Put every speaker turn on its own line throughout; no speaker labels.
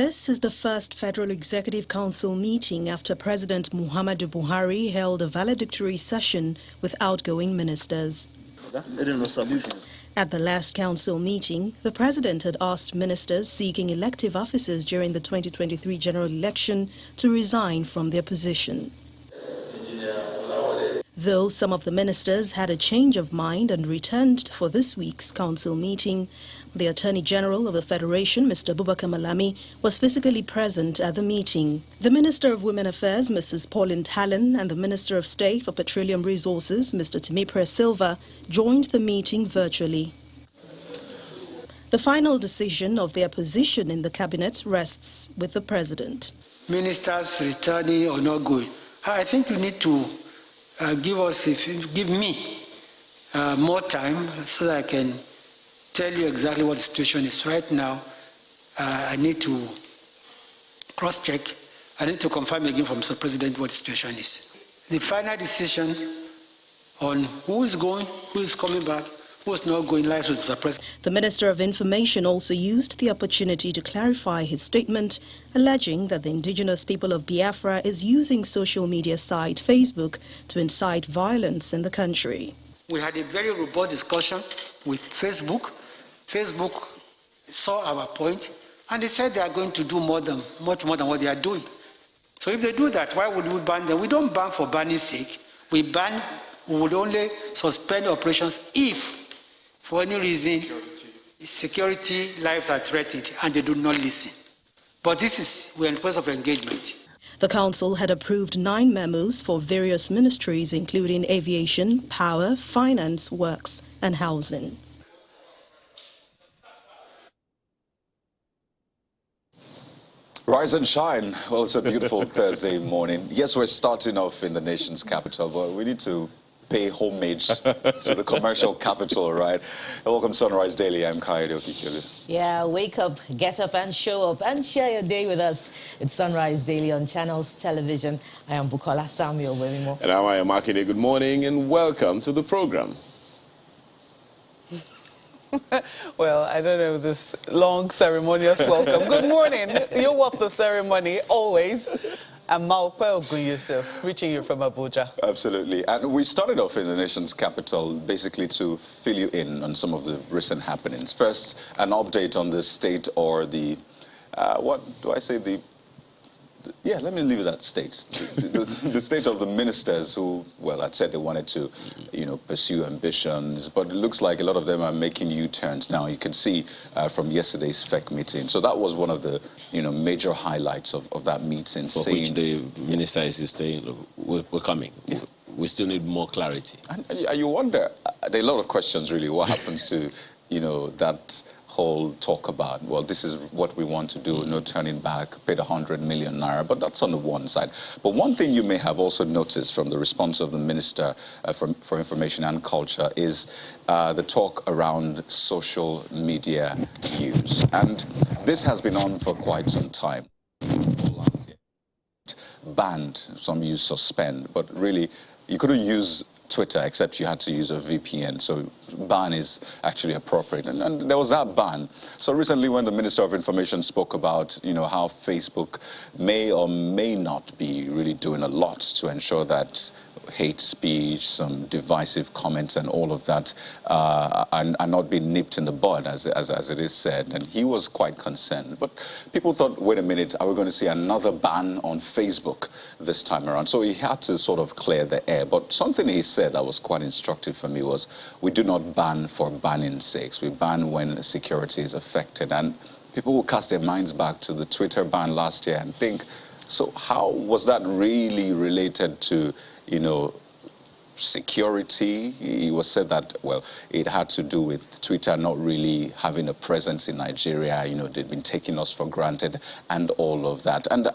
This is the first Federal Executive Council meeting after President Muhammadu Buhari held a valedictory session with outgoing ministers. At the last council meeting, the president had asked ministers seeking elective offices during the 2023 general election to resign from their position. Though some of the ministers had a change of mind and returned for this week's council meeting, the Attorney General of the Federation, Mr. Abubakar Malami, was physically present at the meeting. The Minister of Women Affairs, Mrs. Pauline Talon, and the Minister of State for Petroleum Resources, Mr. Timipre Silva, joined the meeting virtually. The final decision of their position in the cabinet rests with the president.
Ministers returning or not going, I think you need to give me more time so that I can tell you exactly what the situation is. Right now, I need to cross-check. I need to confirm again from Mr. President what the situation is. The final decision on who is going, who is coming back, who is not going lies with Mr. President.
The Minister of Information also used the opportunity to clarify his statement, alleging that the indigenous people of Biafra is using social media site Facebook to incite violence in the country.
We had a very robust discussion with Facebook. Facebook saw our point, and they said they are going to do much more than what they are doing. So if they do that, why would we ban them? We don't ban for banning's sake. We would only suspend operations if, for any reason, security lives are threatened and they do not listen. But we're in the process of engagement.
The council had approved 9 memos for various ministries, including aviation, power, finance, works, and housing.
Rise and shine. Well, it's a beautiful Thursday morning. Yes, we're starting off in the nation's capital, but we need to pay homage to the commercial capital, right? Welcome to Sunrise Daily. I'm Kayode Okikiolu.
Yeah, wake up, get up and show up and share your day with us. It's Sunrise Daily on Channels Television. I am Bukola Samuel Webimo.
And I'm Amakide. Good morning and welcome to the program.
Well, I don't know this long ceremonious welcome. Good morning. You're worth the ceremony, always. I'm Maokwe Yusuf, reaching you from Abuja.
Absolutely. And we started off in the nation's capital basically to fill you in on some of the recent happenings. First, an update on the state or the, what do I say, yeah, let me leave it at states. The state of the ministers who, well, I'd said they wanted to, pursue ambitions, but it looks like a lot of them are making U-turns now. You can see from yesterday's FEC meeting. So that was one of the, major highlights of that meeting.
For which the minister is saying, look, we're coming. Yeah. We still need more clarity.
And you wonder, there are a lot of questions really. What happens to, that whole talk about, well, this is what we want to do, no turning back, paid 100 million naira, but that's on the one side. But one thing you may have also noticed from the response of the Minister for Information and Culture is the talk around social media use. And this has been on for quite some time. Banned, some use suspend, but really you couldn't use Twitter, except you had to use a VPN. So ban is actually appropriate. And there was that ban. So recently when the Minister of Information spoke about, how Facebook may or may not be really doing a lot to ensure that hate speech, some divisive comments and all of that are not being nipped in the bud, as it is said. And he was quite concerned. But people thought, wait a minute, are we going to see another ban on Facebook this time around? So he had to sort of clear the air. But something he said that was quite instructive for me was, we do not ban for banning's sake. We ban when security is affected. And people will cast their minds back to the Twitter ban last year and think, so how was that really related to security? It was said that, well, it had to do with Twitter not really having a presence in Nigeria. They'd been taking us for granted and all of that. And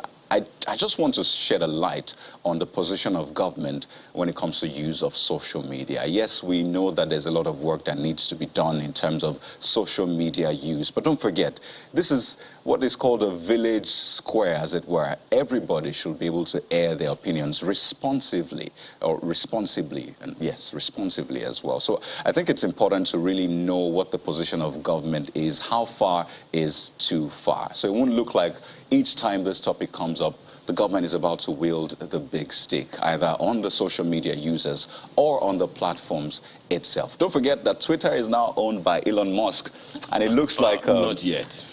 I just want to shed a light on the position of government when it comes to use of social media. Yes, we know that there's a lot of work that needs to be done in terms of social media use. But don't forget, this is what is called a village square, as it were. Everybody should be able to air their opinions responsibly, and yes, responsibly as well. So I think it's important to really know what the position of government is, how far is too far. So it won't look like, each time this topic comes up, the government is about to wield the big stick, either on the social media users or on the platforms itself. Don't forget that Twitter is now owned by Elon Musk, and it looks like...
Not yet.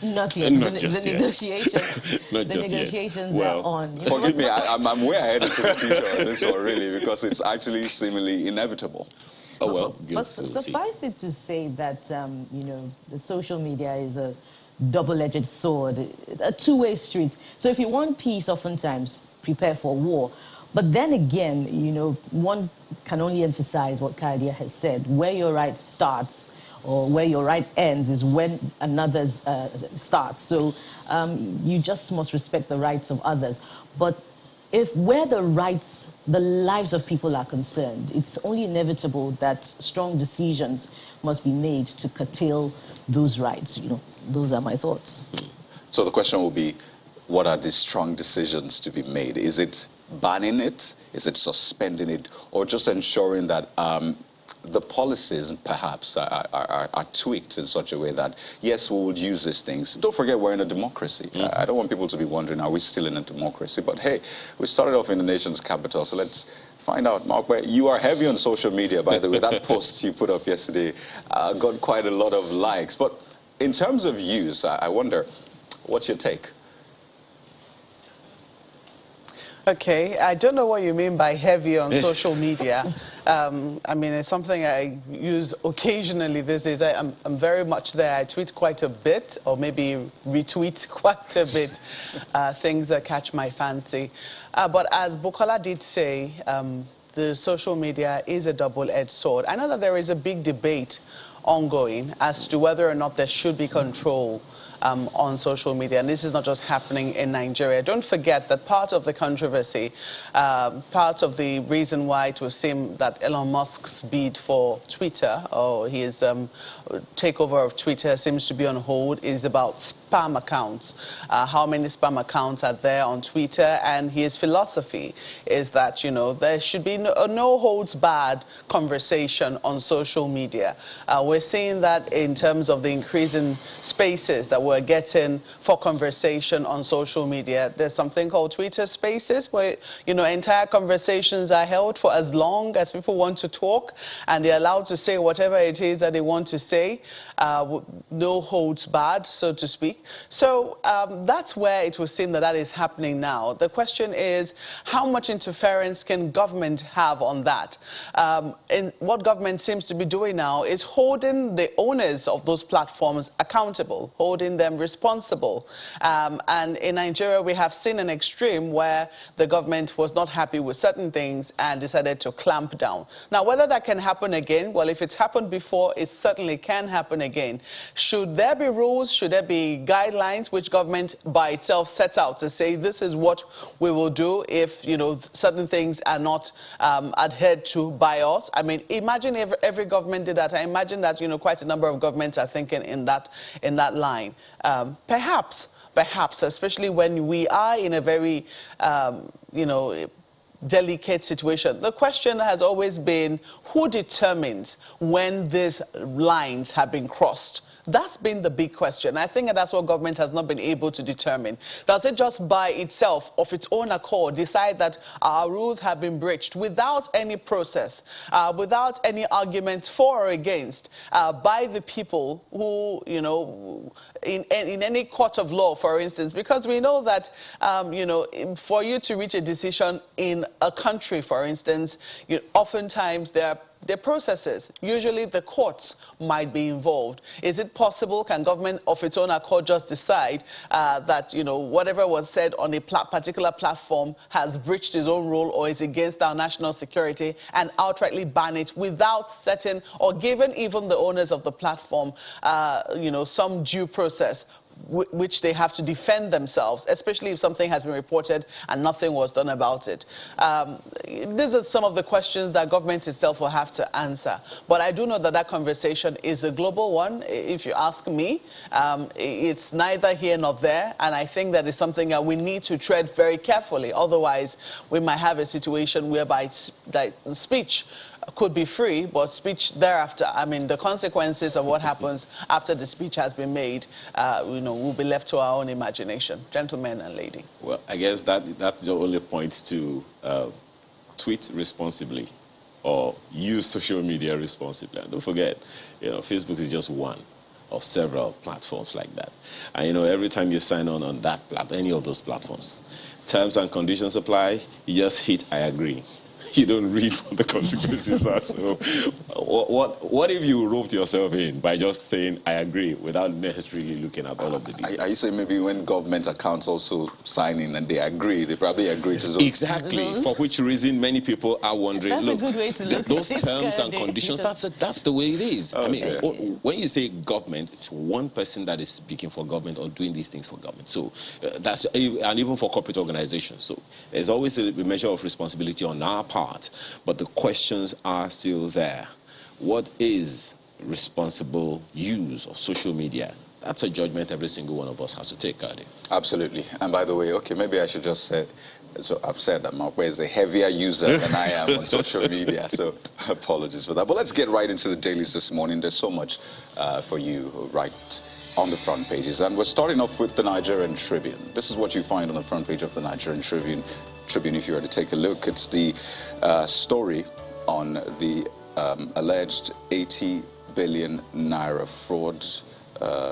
Not yet.
Not
the
just yet. Not
the
just
negotiations
yet.
are on.
Forgive me, I'm way ahead into the future on this one, really, because it's actually seemingly inevitable.
Oh, well,
But suffice it to say that, you know, the social media is a double-edged sword, a two-way street. So if you want peace, oftentimes prepare for war. But then again, you know, one can only emphasize what Kaidia has said. Where your right starts or where your right ends is when another's starts. So you just must respect the rights of others. But if where the lives of people are concerned, it's only inevitable that strong decisions must be made to curtail those rights. You know, those are my thoughts.
So the question will be, what are these strong decisions to be made? Is it banning it? Is it suspending it? Or just ensuring that the policies perhaps are tweaked in such a way that, yes, we will use these things. Don't forget, we're in a democracy. I don't want people to be wondering, are we still in a democracy? But hey, we started off in the nation's capital, so let's find out. Mark, you are heavy on social media, by the way. That post you put up yesterday got quite a lot of likes. But in terms of use, I wonder, what's your take?
Okay, I don't know what you mean by heavy on social media. I mean, it's something I use occasionally these days. I'm very much there. I tweet quite a bit, or maybe retweet quite a bit, things that catch my fancy. But as Bukola did say, the social media is a double-edged sword. I know that there is a big debate ongoing as to whether or not there should be control on social media, and this is not just happening in Nigeria. Don't forget that part of the controversy, part of the reason why it would seem that Elon Musk's bid for Twitter, or his takeover of Twitter, seems to be on hold, is about spam accounts. How many spam accounts are there on Twitter? And his philosophy is that, you know, there should be no holds barred conversation on social media. We're seeing that in terms of the increase in spaces that we're getting for conversation on social media. There's something called Twitter Spaces, where, you know, entire conversations are held for as long as people want to talk, and they're allowed to say whatever it is that they want to say. No holds barred, so to speak. So that's where it would seem that that is happening now. The question is, how much interference can government have on that? And what government seems to be doing now is holding the owners of those platforms accountable, holding them responsible. And in Nigeria, we have seen an extreme where the government was not happy with certain things and decided to clamp down. Now, whether that can happen again, well, if it's happened before, it certainly can happen again. Should there be rules, should there be guidelines which government by itself sets out to say this is what we will do if, you know, certain things are not adhered to by us? I mean, imagine if every government did that. I imagine that, you know, quite a number of governments are thinking in that line. Perhaps, especially when we are in a very, you know, delicate situation. The question has always been, who determines when these lines have been crossed? That's been the big question. I think that's what government has not been able to determine. Does it just by itself, of its own accord, decide that our rules have been breached without any process, without any argument for or against, by the people who, you know, in any court of law, for instance? Because we know that, you know, for you to reach a decision in a country, for instance, oftentimes there are processes. Usually the courts might be involved. Is it possible, can government of its own accord just decide that, you know, whatever was said on a particular platform has breached its own rule or is against our national security, and outrightly ban it without setting or giving even the owners of the platform, you know, some due process which they have to defend themselves, especially if something has been reported and nothing was done about it? These are some of the questions that government itself will have to answer. But I do know that that conversation is a global one. If you ask me, it's neither here nor there, and I think that is something that we need to tread very carefully. Otherwise, we might have a situation whereby speech could be free, but speech thereafter, I mean, the consequences of what happens after the speech has been made, will be left to our own imagination. Gentlemen and lady.
Well, I guess that only points to tweet responsibly or use social media responsibly. And don't forget, Facebook is just one of several platforms like that. And, every time you sign on that any of those platforms, terms and conditions apply, you just hit I agree. You don't read what the consequences are. So what if you roped yourself in by just saying I agree without necessarily looking at all of the details?
Are you saying maybe when government accounts also sign in and they agree, they probably agree to those?
Exactly, for which reason many people are wondering,
that's
look,
a good way to look
those
at
terms and conditions, that's the way it is.
Okay.
I mean, when you say government, it's one person that is speaking for government or doing these things for government. So that's, and even for corporate organizations. So there's always a measure of responsibility on our part. But the questions are still there. What is responsible use of social media? That's a judgment every single one of us has to take, Cardi.
Absolutely. And by the way, okay, maybe I should just say, so I've said that Mark is a heavier user than I am on social media, so apologies for that. But let's get right into the dailies this morning. There's so much for you right on the front pages. And we're starting off with the Nigerian Tribune. This is what you find on the front page of the Nigerian Tribune. If you were to take a look, it's the story on the alleged 80 billion naira fraud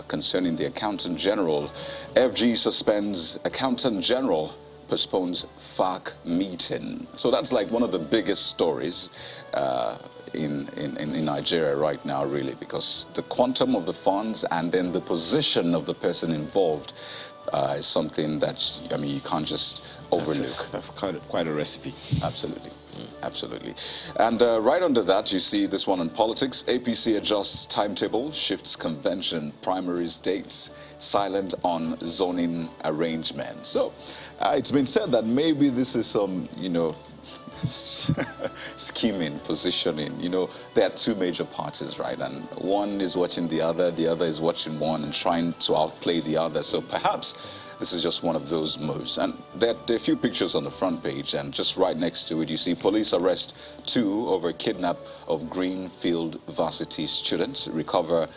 concerning the Accountant General. FG suspends Accountant General, postpones FARC meeting. So that's like one of the biggest stories in Nigeria right now, really, because the quantum of the funds and then the position of the person involved is something that, I mean, you can't just overlook.
That's quite a recipe.
Absolutely. Absolutely. And right under that, you see this one on politics. APC adjusts timetable, shifts convention, primaries dates, silent on zoning arrangement. So it's been said that maybe this is some, scheming, positioning. There are two major parties, right? And one is watching the other is watching one and trying to outplay the other. So perhaps this is just one of those moves. And there are a few pictures on the front page, and just right next to it, you see police arrest 2 over kidnap of Greenfield Varsity students, recover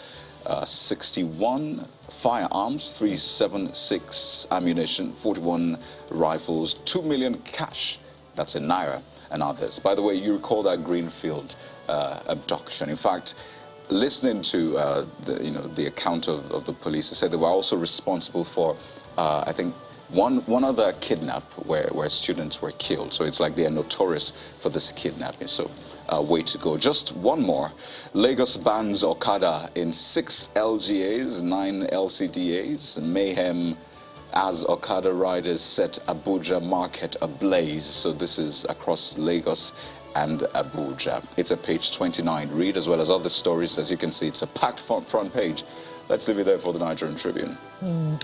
61 firearms, 376 ammunition, 41 rifles, 2 million cash. That's in naira and others. By the way, you recall that Greenfield abduction. In fact, listening to the account of the police, they said they were also responsible for I think one other kidnap where students were killed. So it's like they are notorious for this kidnapping. So way to go. Just one more. Lagos bans Okada in 6 LGAs, 9 LCDAs. Mayhem as Okada riders set Abuja market ablaze. So this is across Lagos and Abuja. It's a page 29 read, as well as other stories. As you can see, it's a packed front page. Let's leave it there for the Nigerian Tribune.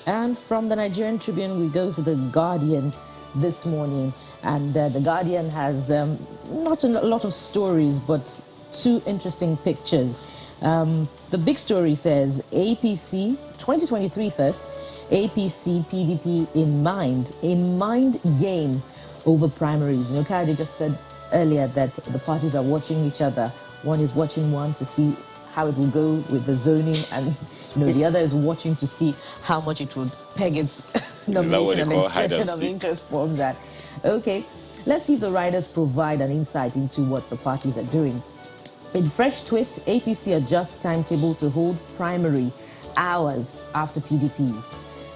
And from the Nigerian Tribune, we go to the Guardian this morning. And the Guardian has not a lot of stories, but 2 interesting pictures. The big story says APC 2023 first. APC PDP in mind game over primaries. Okada just said earlier that the parties are watching each other. One is watching one to see how it will go with the zoning, and the other is watching to see how much it would peg its nomination and expression of interest forms at. Okay, let's see if the writers provide an insight into what the parties are doing. In fresh twist, APC adjusts timetable to hold primary hours after PDP's.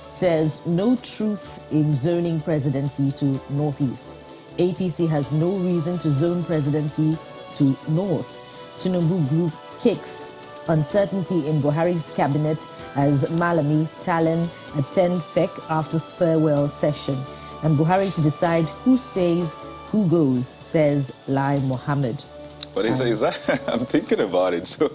Says no truth in zoning presidency to Northeast. APC has no reason to zone presidency to North. Tinubu group kicks uncertainty in Buhari's cabinet as Malami, Talon attend FEC after farewell session. And Buhari to decide who stays, who goes, says Lai Mohammed.
But is that, I'm thinking about it, so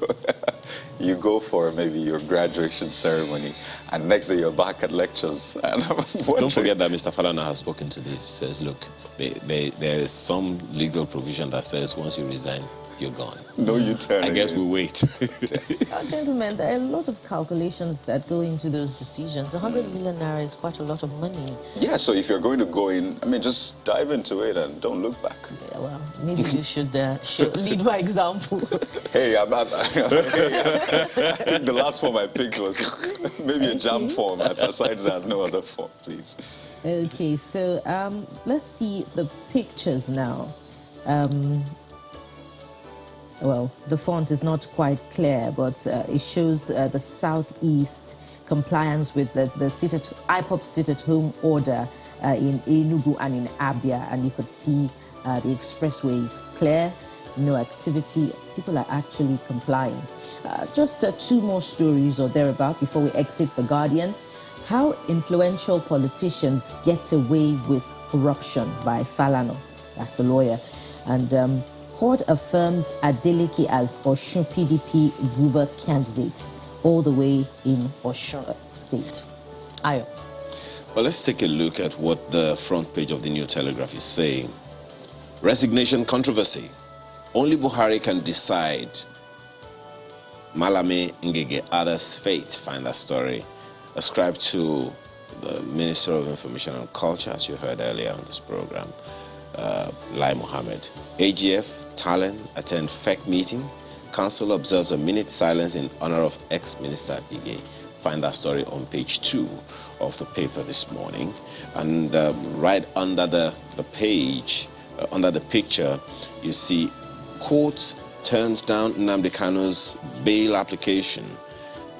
you go for maybe your graduation ceremony, and next day you're back at lectures. And
don't forget that Mr. Falana has spoken to this. Says, look, there is some legal provision that says once you resign, you're gone.
No U-turn.
I guess we'll wait.
Gentlemen, there are a lot of calculations that go into those decisions. 100 million naira is quite a lot of money.
Yeah, so if you're going to go in, I mean, just dive into it and don't look back.
Yeah, well, maybe you should lead by example.
Hey, I think the last form I picked was maybe a jam form. Aside that, no other form, please.
Okay, so let's see the pictures now. Well, the font is not quite clear, but it shows the southeast compliance with the IPOP sit-at-home order in Enugu and in Abia, and you could see the expressway is clear, no activity. People are actually complying. Just 2 more stories or thereabout before we exit The Guardian. How influential politicians get away with corruption by Falano, that's the lawyer, and court affirms Adeleke as Osun PDP Guber candidate all the way in Osun State. Ayo.
Well, let's take a look at what the front page of the New Telegraph is saying. Resignation controversy. Only Buhari can decide Malame Ngige others' fate. Find that story ascribed to the Minister of Information and Culture, as you heard earlier on this program, Lai Mohammed. AGF, Talent, attend FEC meeting. Council observes a minute silence in honor of ex-minister Ige. Find that story on page 2 of the paper this morning. And right under the page, under the picture, you see court turns down Nnamdi Kanu's bail application.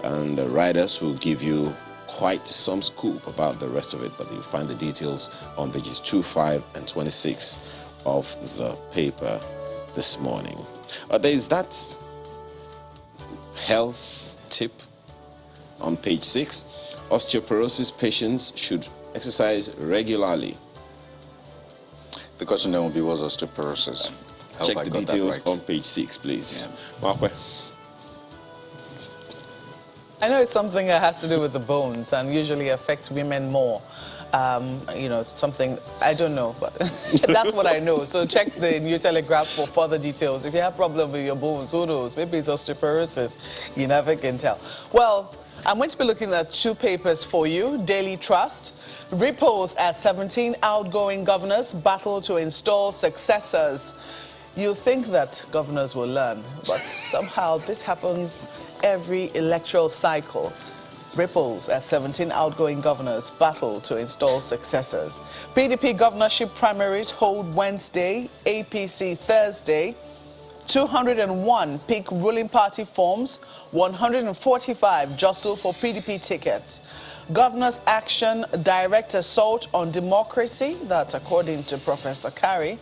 And the writers will give you quite some scoop about the rest of it, but you'll find the details on pages 25 and 26 of the paper this morning. There is that health tip on page 6. Osteoporosis patients should exercise regularly.
The question then will be, what's osteoporosis?
Check the details on page 6, please. Yeah.
I know it's something that has to do with the bones and usually affects women more. You know, something, I don't know, but that's what I know. So check the New Telegraph for further details. If you have problem with your bones, who knows? Maybe it's osteoporosis. You never can tell. Well, I'm going to be looking at 2 papers for you. Daily Trust. Ripples as 17 outgoing governors battle to install successors. You think that governors will learn, but somehow this happens every electoral cycle. Ripples as 17 outgoing governors battle to install successors. PDP governorship primaries hold Wednesday, APC Thursday. 201 pick ruling party forms, 145 jostle for PDP tickets. Governor's action direct assault on democracy, that's according to Professor Kari.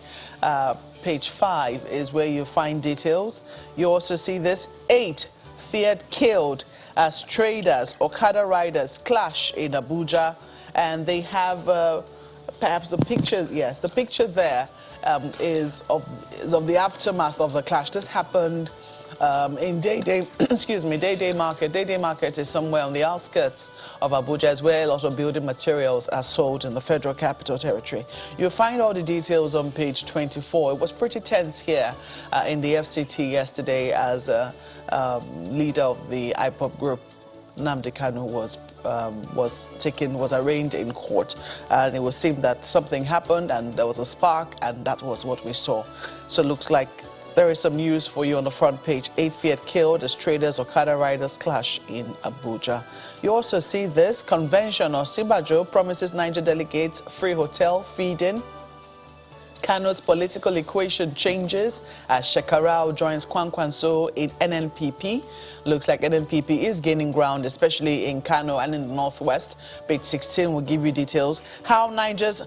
Page 5 is where you find details. You also see this: 8 feared killed as traders, Okada riders clash in Abuja. And they have perhaps the picture, yes, the picture there is of the aftermath of the clash. This happened in excuse me, Day Market. Day Market is somewhere on the outskirts of Abuja, is where a lot of building materials are sold in the Federal Capital Territory. You'll find all the details on page 24. It was pretty tense here in the FCT yesterday as leader of the IPOP group, Nnamdi Kanu, was arraigned in court, and it would seem that something happened and there was a spark, and that was what we saw. So it looks like there is some news for you on the front page. 8 feared killed as traders, Okada riders clash in Abuja. You also see this: convention or Sibajo promises Niger delegates free hotel feeding. Kano's political equation changes as Shekarau joins Kwankwanso in NNPP. Looks like NNPP is gaining ground, especially in Kano and in the northwest. Page 16 will give you details. How Niger's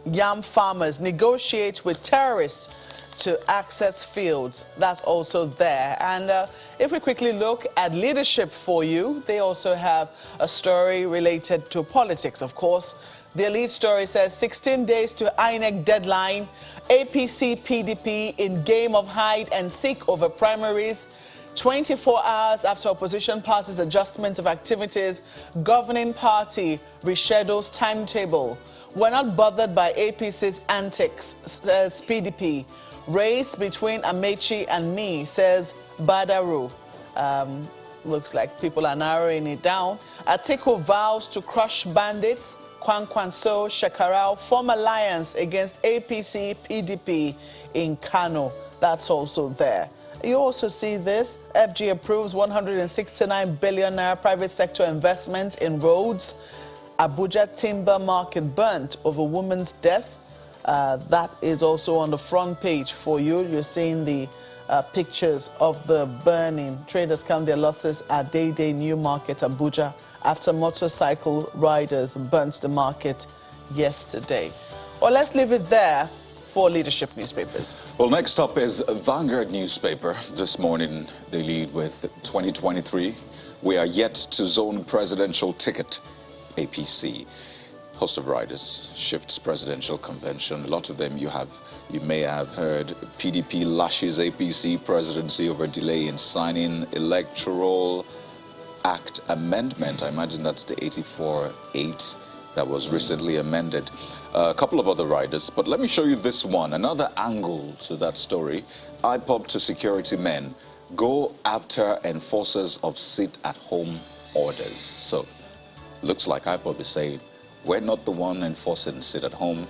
yam farmers negotiate with terrorists to access fields. That's also there. And if we quickly look at leadership for you, they also have a story related to politics, of course. The lead story says 16 days to Inec deadline. APC PDP in game of hide and seek over primaries. 24 hours after opposition party's adjustment of activities, governing party reschedules timetable. We're not bothered by APC's antics, says PDP. Race between Amechi and me, says Badaru. Looks like people are narrowing it down. Atiku vows to crush bandits. Kwankwanso Shekarau form alliance against APC PDP in Kano. That's also there. You also see this. FG approves 169 billion naira private sector investment in roads. Abuja timber market burnt over woman's death. That is also on the front page for you. You're seeing the pictures of the burning. Traders count their losses at Day New Market, Abuja, after motorcycle riders burnt the market yesterday. Well, let's leave it there for leadership newspapers.
Well, next up is Vanguard newspaper. This morning, they lead with 2023. We are yet to zone presidential ticket. APC. Host of riders shifts presidential convention. A lot of them you may have heard. PDP lashes APC presidency over delay in signing Electoral Act amendment. I imagine that's the 84-8 that was recently amended. A couple of other riders, but let me show you this one. Another angle to that story. IPOB to security men. Go after enforcers of sit-at-home orders. So, looks like IPOB is saying, we're not the one enforcing sit at home.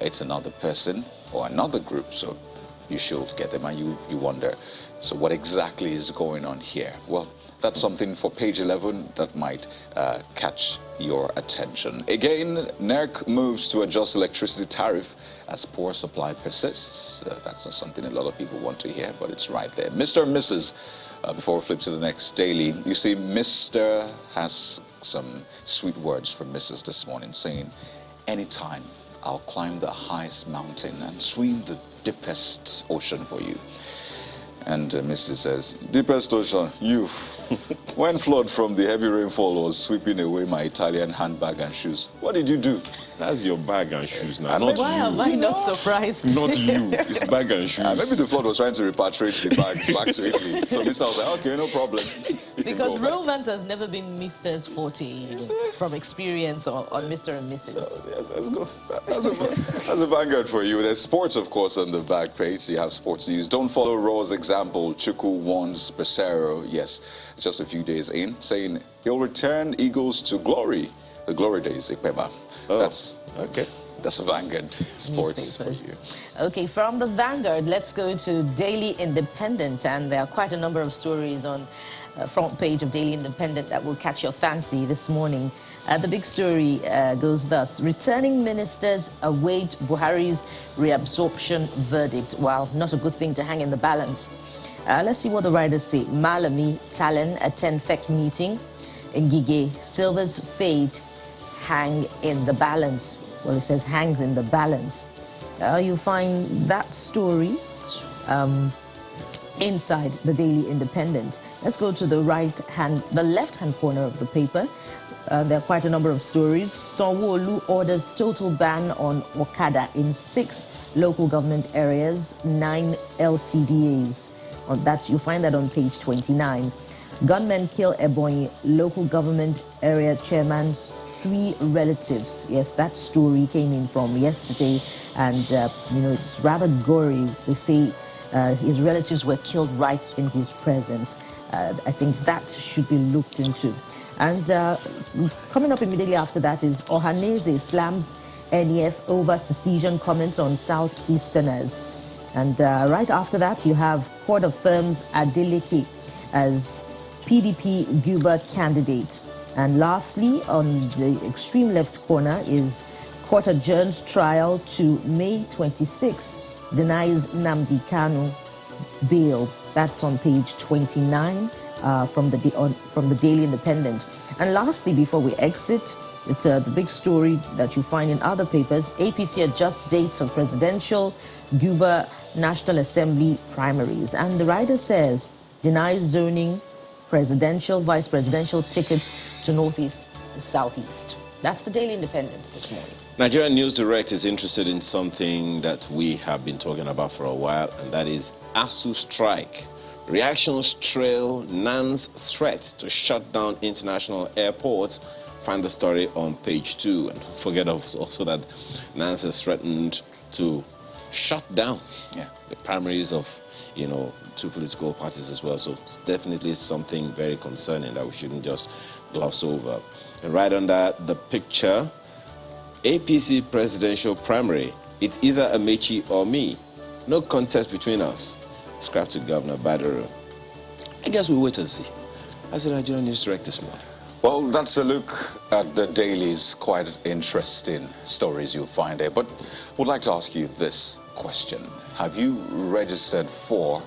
It's another person or another group. So you should get them. And you wonder, so what exactly is going on here? Well, that's something for page 11 that might catch your attention. Again, NERC moves to adjust electricity tariff as poor supply persists. That's not something a lot of people want to hear, but it's right there. Mr. and Mrs. Before we flip to the next daily, you see Mr. has some sweet words for Mrs. this morning, saying, anytime I'll climb the highest mountain and swim the deepest ocean for you. And Mrs. says, deepest ocean, you. When flood from the heavy rainfall was sweeping away my Italian handbag and shoes, what did you do?
That's your bag and shoes now, not
Why
you.
am I not surprised?
Not you. It's bag and shoes.
Maybe the flood was trying to repatriate the bags back to Italy. So Mr. was like, okay, no problem.
Because romance has never been Mr.'s forte, from experience on Mr. and Mrs.
So, yes, let's go. That's a Vanguard for you. There's sports, of course, on the back page. You have sports news. Don't follow Raw's example. Chuku warns Pesero, yes, just a few days in, saying he'll return Eagles to glory. The glory days, Ikpeba.
Oh,
that's
okay.
That's a Vanguard sports for you.
Okay, from the Vanguard, let's go to Daily Independent, and there are quite a number of stories on front page of Daily Independent that will catch your fancy this morning. The big story goes thus: returning ministers await Buhari's reabsorption verdict. Well, not a good thing to hang in the balance. Let's see what the writers say. Malami Talen attend FEC meeting. Ngige, Silver's fate hang in the balance. Well, it says hangs in the balance. You find that story inside the Daily Independent. Let's go to the left-hand corner of the paper. There are quite a number of stories. Sanwo-Olu orders total ban on Okada in 6 local government areas, 9 LCDAs. You find that on page 29. Gunmen kill Ebonyi local government area chairman's 3 relatives. Yes, that story came in from yesterday, and it's rather gory. They say his relatives were killed right in his presence. I think that should be looked into. And coming up immediately after that is Ohaneze slams NEF over secession comments on Southeasterners. And right after that, you have Court affirms Adeleke as PDP Guber candidate. And lastly, on the extreme left corner is Court adjourns trial to May 26, denies Nnamdi Kanu bail. That's on page 29 from the Daily Independent. And lastly, before we exit, it's the big story that you find in other papers. APC adjusts dates on presidential, Guber National Assembly primaries. And the writer says, denies zoning presidential, vice presidential tickets to Northeast and Southeast. That's the Daily Independent this morning.
Nigerian News Direct is interested in something that we have been talking about for a while, and that is ASU strike. Reactions trail NAN's threat to shut down international airports. Find the story on page 2. And don't forget also that NANS has threatened to shut down
Yeah.
the primaries of, two political parties as well. So it's definitely something very concerning that we shouldn't just gloss over. And right under the picture, APC presidential primary. It's either Amechi or me. No contest between us. Scrap to Governor Baduru. I guess we'll wait and see. That's the Nigerian News Direct this morning.
Well, that's a look at the daily's quite interesting stories you'll find there. But would like to ask you this question. Have you registered for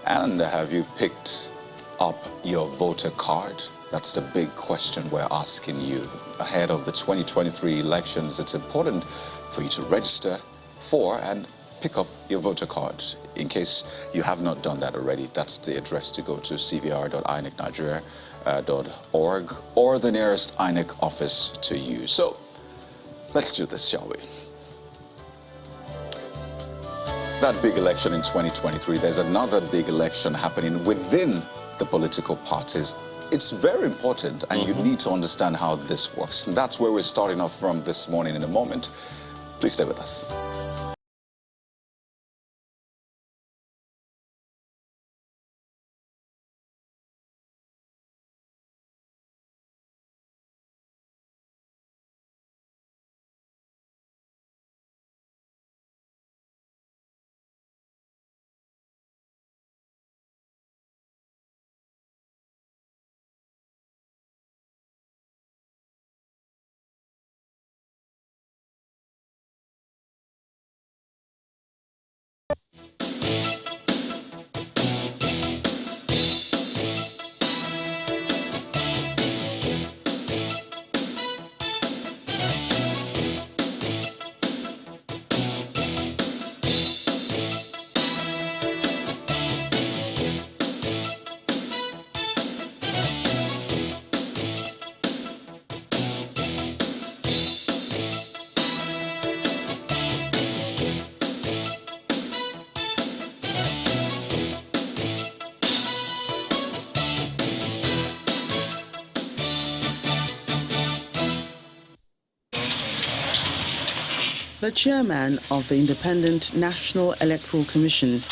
and have you picked up your voter card? That's the big question we're asking you. Ahead of the 2023 elections, it's important for you to register for and pick up your voter card. In case you have not done that already, that's the address to go to, cvr.inecnigeria.org, or the nearest INEC office to you. So let's do this, shall we? That big election in 2023, there's another big election happening within the political parties. It's very important, and you need to understand how this works. And that's where we're starting off from this morning in a moment. Please stay with us.
The chairman of the Independent National Electoral Commission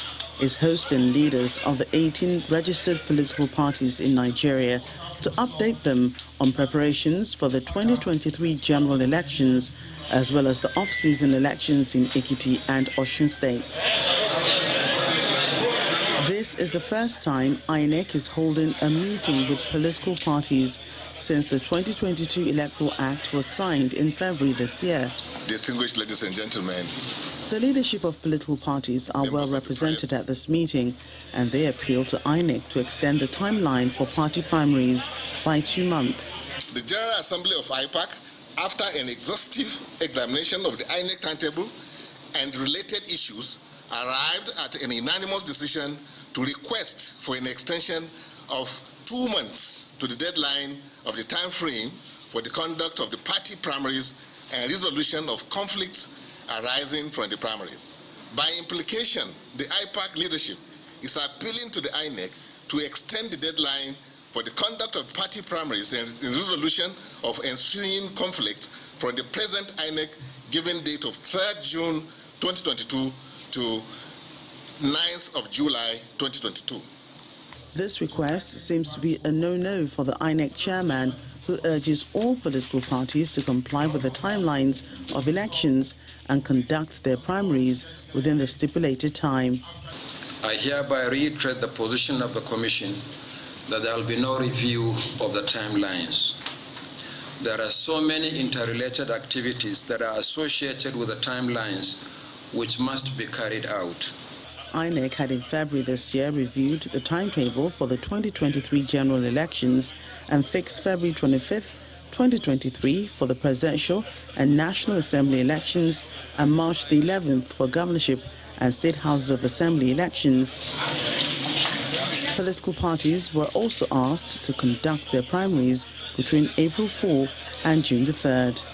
is hosting leaders of the 18 registered political parties in Nigeria to update them on preparations for the 2023 general elections, as well as the off-season elections in Ekiti and Osun states. This is the first time Inec is holding a meeting with political parties since the 2022 Electoral Act was signed in February this year.
Distinguished ladies and gentlemen,
the leadership of political parties are well represented at this meeting, and they appeal to Inec to extend the timeline for party primaries by 2 months.
The General Assembly of IPAC, after an exhaustive examination of the Inec timetable and related issues, arrived at an unanimous decision to request for an extension of 2 months to the deadline of the time frame for the conduct of the party primaries and resolution of conflicts arising from the primaries. By implication, the IPAC leadership is appealing to the INEC to extend the deadline for the conduct of party primaries and the resolution of ensuing conflicts from the present INEC given date of 3rd June 2022 to 9th of July 2022.
This request seems to be a no-no for the INEC chairman, who urges all political parties to comply with the timelines of elections and conduct their primaries within the stipulated time.
I hereby reiterate the position of the Commission that there will be no review of the timelines. There are so many interrelated activities that are associated with the timelines which must be carried out.
INEC had in February this year reviewed the timetable for the 2023 general elections and fixed February 25th, 2023 for the presidential and National Assembly elections and March the 11th for governorship and state houses of assembly elections. Political parties were also asked to conduct their primaries between April 4 and June the 3rd.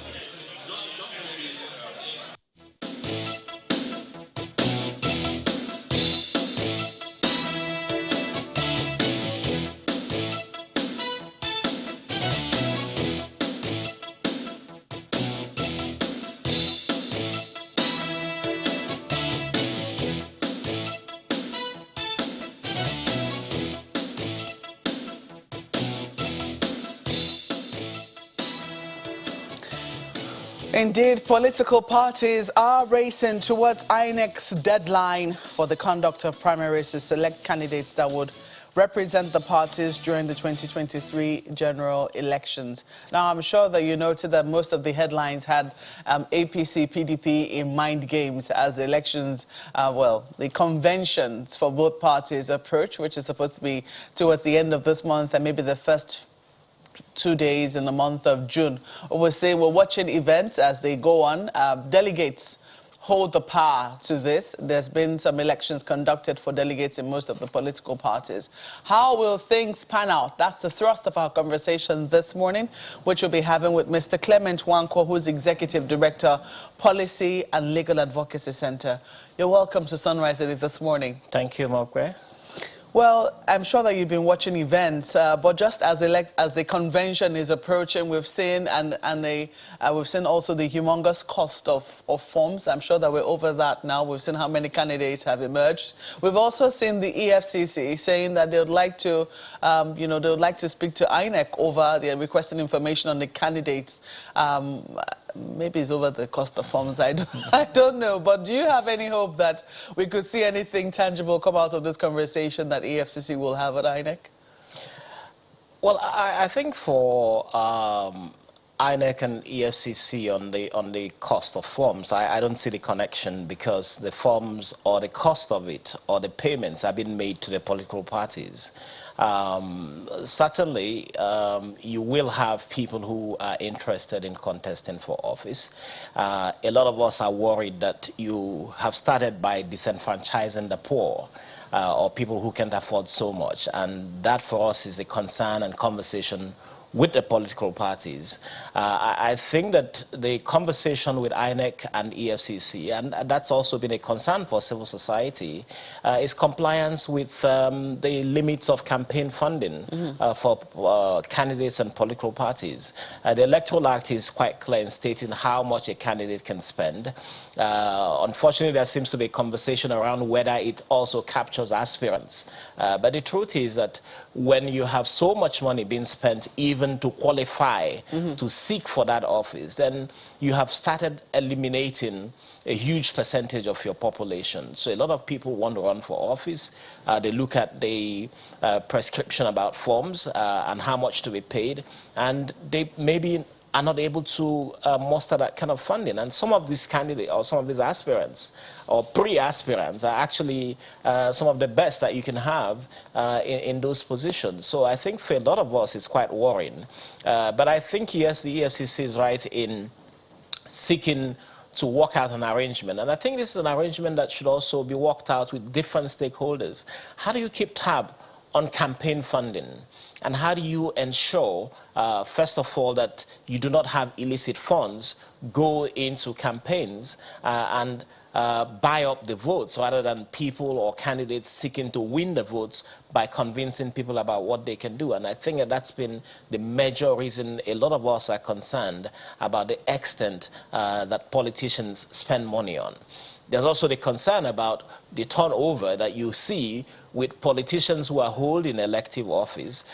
Indeed, political parties are racing towards INEC's deadline for the conduct of primaries to select candidates that would represent the parties during the 2023 general elections. Now, I'm sure that you noted that most of the headlines had APC, PDP in mind games as the elections, the conventions for both parties approach, which is supposed to be towards the end of this month and maybe the first 2 days in the month of June. We're watching events as they go on. Delegates hold the power to this. There's been some elections conducted for delegates in most of the political parties. How will things pan out? That's the thrust of our conversation this morning, which we'll be having with Mr. Clement Wanko, who's Executive Director, Policy and Legal Advocacy Center. You're welcome to Sunrise Edit this morning.
Thank you, Mokwe.
Well, I'm sure that you've been watching events, but just as the convention is approaching, we've seen we've seen also the humongous cost of forms. I'm sure that we're over that now. We've seen how many candidates have emerged. We've also seen the EFCC saying that they would like to, they would like to speak to INEC over their requesting information on the candidates. Maybe it's over the cost of forms, I don't know. But do you have any hope that we could see anything tangible come out of this conversation that EFCC will have at INEC?
Well, I think for INEC and EFCC on the cost of forms, I don't see the connection, because the forms or the cost of it or the payments have been made to the political parties. Certainly, you will have people who are interested in contesting for office. A lot of us are worried that you have started by disenfranchising the poor or people who can't afford so much, and that for us is a concern and conversation with the political parties. I think that the conversation with INEC and EFCC, and that's also been a concern for civil society, is compliance with the limits of campaign funding for candidates and political parties. The Electoral Act is quite clear in stating how much a candidate can spend. Unfortunately, there seems to be a conversation around whether it also captures aspirants. But the truth is that when you have so much money being spent even to qualify to seek for that office, then you have started eliminating a huge percentage of your population. So a lot of people want to run for office. They look at the prescription about forms and how much to be paid, and they maybe are not able to muster that kind of funding. And some of these candidates or some of these aspirants or pre-aspirants are actually some of the best that you can have in those positions. So I think for a lot of us it's quite worrying. But I think, yes, the EFCC is right in seeking to work out an arrangement. And I think this is an arrangement that should also be worked out with different stakeholders. How do you keep tab on campaign funding? And how do you ensure, first of all, that you do not have illicit funds go into campaigns and buy up the votes, rather than people or candidates seeking to win the votes by convincing people about what they can do? And I think that that's been the major reason a lot of us are concerned about the extent that politicians spend money on. There's also the concern about the turnover that you see with politicians who are holding elective office,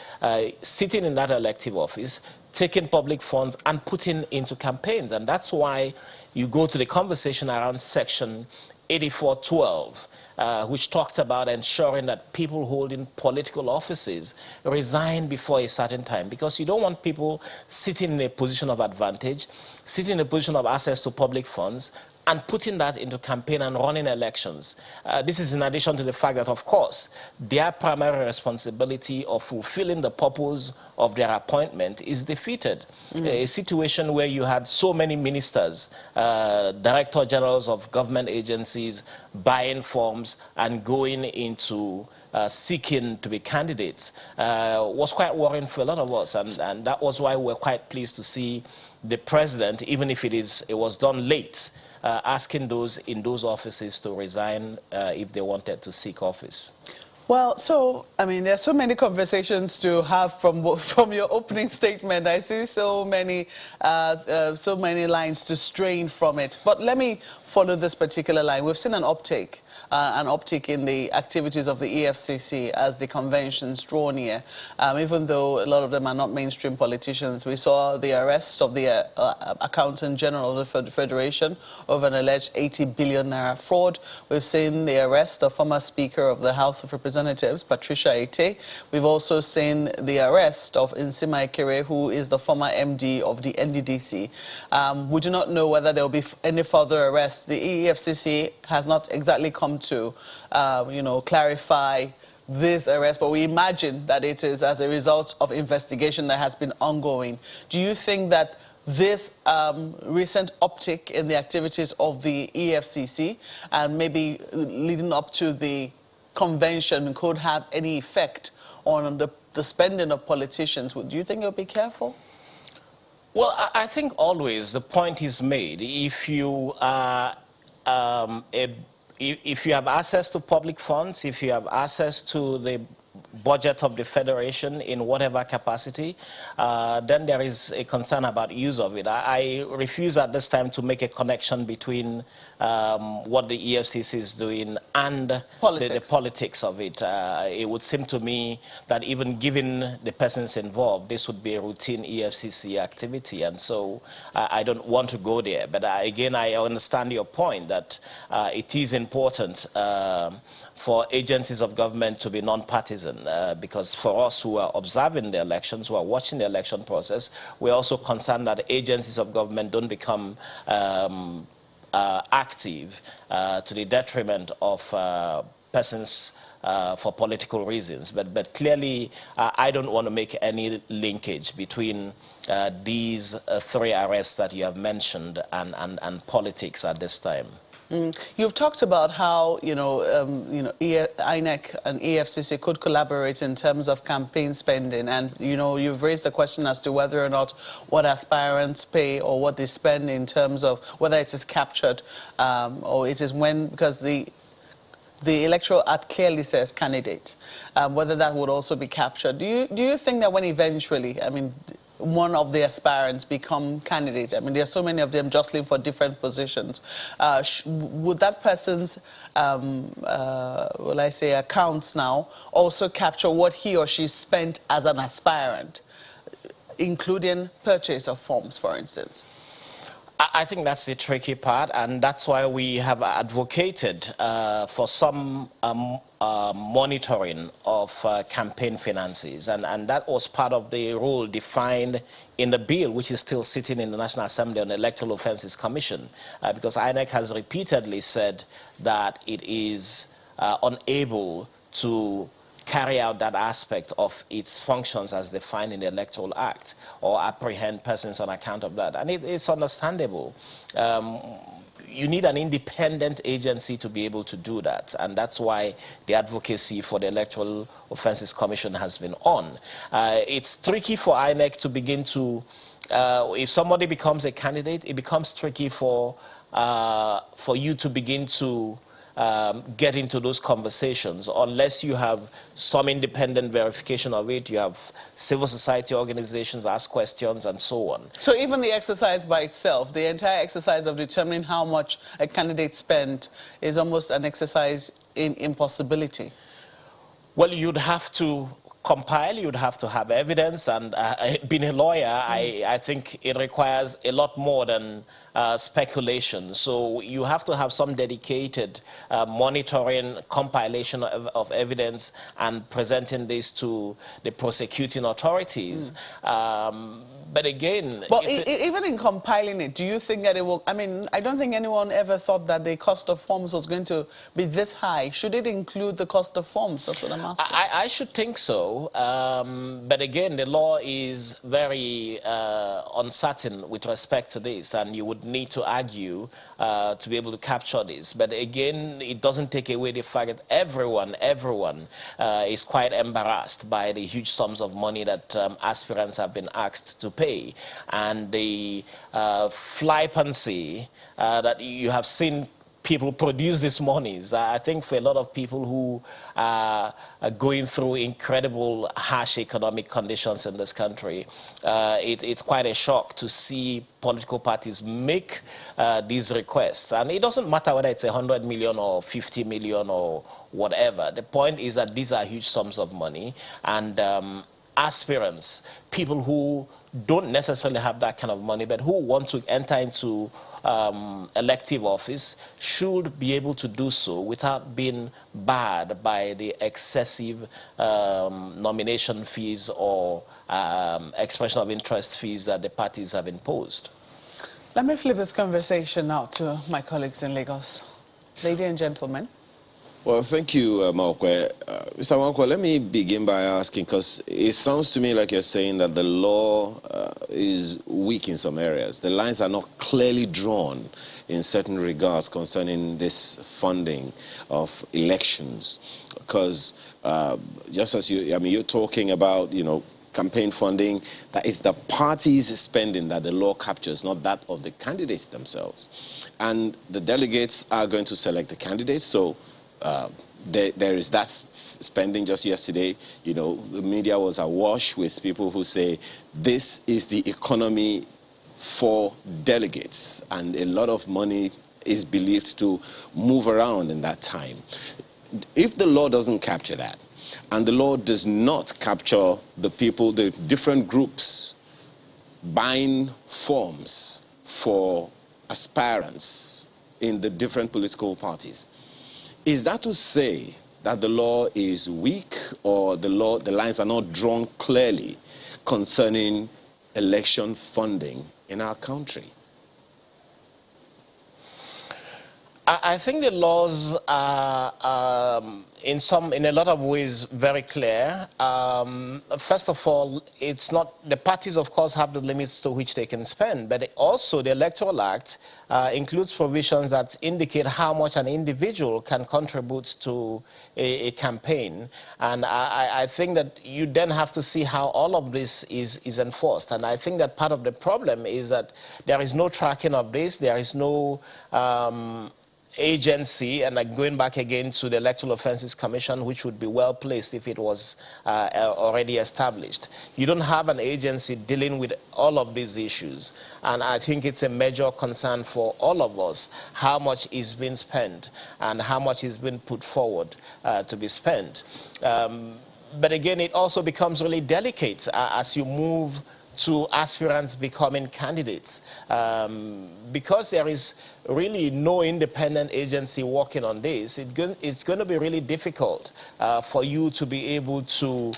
sitting in that elective office, taking public funds and putting into campaigns. And that's why you go to the conversation around Section 8412, which talked about ensuring that people holding political offices resign before a certain time, because you don't want people sitting in a position of advantage, sitting in a position of access to public funds, and putting that into campaign and running elections. This is in addition to the fact that, of course, their primary responsibility of fulfilling the purpose of their appointment is defeated. A situation where you had so many ministers, director generals of government agencies buying forms and going into seeking to be candidates was quite worrying for a lot of us, and that was why we're quite pleased to see the president, even if it was done late, asking those in those offices to resign if they wanted to seek office.
Well, so, I mean, there's so many conversations to have from your opening statement. I see so many lines to strain from it. But let me follow this particular line. We've seen an uptick in the activities of the EFCC as the conventions draw near. Even though a lot of them are not mainstream politicians, we saw the arrest of the Accountant General of the Federation over an alleged 80 billion naira fraud. We've seen the arrest of former Speaker of the House of Representatives, Patricia Ete. We've also seen the arrest of Nsima Ekere, who is the former MD of the NDDC. We do not know whether there will be any further arrests. The EFCC has not exactly come to, clarify this arrest, but we imagine that it is as a result of investigation that has been ongoing. Do you think that this recent uptick in the activities of the EFCC and maybe leading up to the convention could have any effect on the spending of politicians? Do you think you'll be careful?
Well, I think always the point is made. If you are if you have access to public funds, if you have access to the budget of the Federation in whatever capacity, then there is a concern about use of it. I refuse at this time to make a connection between what the EFCC is doing and the politics of it. It would seem to me that even given the persons involved, this would be a routine EFCC activity, and so I don't want to go there. But again, I understand your point that it is important for agencies of government to be non-partisan, because for us who are observing the elections, who are watching the election process, we're also concerned that agencies of government don't become active to the detriment of persons for political reasons. But clearly, I don't want to make any linkage between these three arrests that you have mentioned and politics at this time.
You've talked about how INEC and EFCC could collaborate in terms of campaign spending, and you've raised the question as to whether or not what aspirants pay or what they spend in terms of whether it is captured or it is because the Electoral Act clearly says candidate, whether that would also be captured. Do you think that when eventually, one of the aspirants become candidates, there are so many of them jostling for different positions, would that person's, accounts now also capture what he or she spent as an aspirant, including purchase of forms, for instance?
I think that's the tricky part, and that's why we have advocated for some monitoring of campaign finances, and that was part of the rule defined in the bill, which is still sitting in the National Assembly on the Electoral Offences Commission, because INEC has repeatedly said that it is unable to carry out that aspect of its functions as defined in the Electoral Act or apprehend persons on account of that. And it's understandable. You need an independent agency to be able to do that, and that's why the advocacy for the Electoral Offences Commission has been on. It's tricky for INEC to begin to, if somebody becomes a candidate, it becomes tricky for you to begin to get into those conversations unless you have some independent verification of it, you have civil society organizations ask questions and so on.
So even the exercise by itself, the entire exercise of determining how much a candidate spent is almost an exercise in impossibility?
Well, you'd have to compile, you'd have to have evidence, and being a lawyer, I think it requires a lot more than speculation. So you have to have some dedicated monitoring, compilation of evidence, and presenting this to the prosecuting authorities. But again...
But even in compiling it, do you think that it will... I don't think anyone ever thought that the cost of forms was going to be this high. Should it include the cost of forms? That's what I'm asking.
I should think so. But again, the law is very uncertain with respect to this, and you would need to argue to be able to capture this. But again, it doesn't take away the fact that everyone is quite embarrassed by the huge sums of money that aspirants have been asked to pay, and the flippancy that you have seen people produce these monies. I think for a lot of people who are going through incredible harsh economic conditions in this country, it's quite a shock to see political parties make these requests. And it doesn't matter whether it's 100 million or 50 million or whatever. The point is that these are huge sums of money, and aspirants, people who don't necessarily have that kind of money but who want to enter into elective office should be able to do so without being barred by the excessive nomination fees or expression of interest fees that the parties have imposed.
Let me flip this conversation now to my colleagues in Lagos. Ladies and gentlemen.
Well, thank you, Mawkwe. Mr. Mawkwe, let me begin by asking, because it sounds to me like you're saying that the law is weak in some areas. The lines are not clearly drawn in certain regards concerning this funding of elections. Because just as you're talking about, campaign funding, that is the party's spending that the law captures, not that of the candidates themselves. And the delegates are going to select the candidates, so there is that spending. Just yesterday, the media was awash with people who say this is the economy for delegates, and a lot of money is believed to move around in that time. If the law doesn't capture that, and the law does not capture the people, the different groups buying forms for aspirants in the different political parties, is that to say that the law is weak, or the lines are not drawn clearly concerning election funding in our country?
I think the laws are in a lot of ways very clear. First of all, it's not, the parties of course have the limits to which they can spend, but also the Electoral Act includes provisions that indicate how much an individual can contribute to a campaign. And I think that you then have to see how all of this is enforced. And I think that part of the problem is that there is no tracking of this, there is no agency, and going back again to the Electoral Offences Commission, which would be well placed if it was already established. You don't have an agency dealing with all of these issues, and I think it's a major concern for all of us how much is being spent and how much is being put forward to be spent. But again, it also becomes really delicate as you move to aspirants becoming candidates, because there is really no independent agency working on this. It's going to be really difficult for you to be able to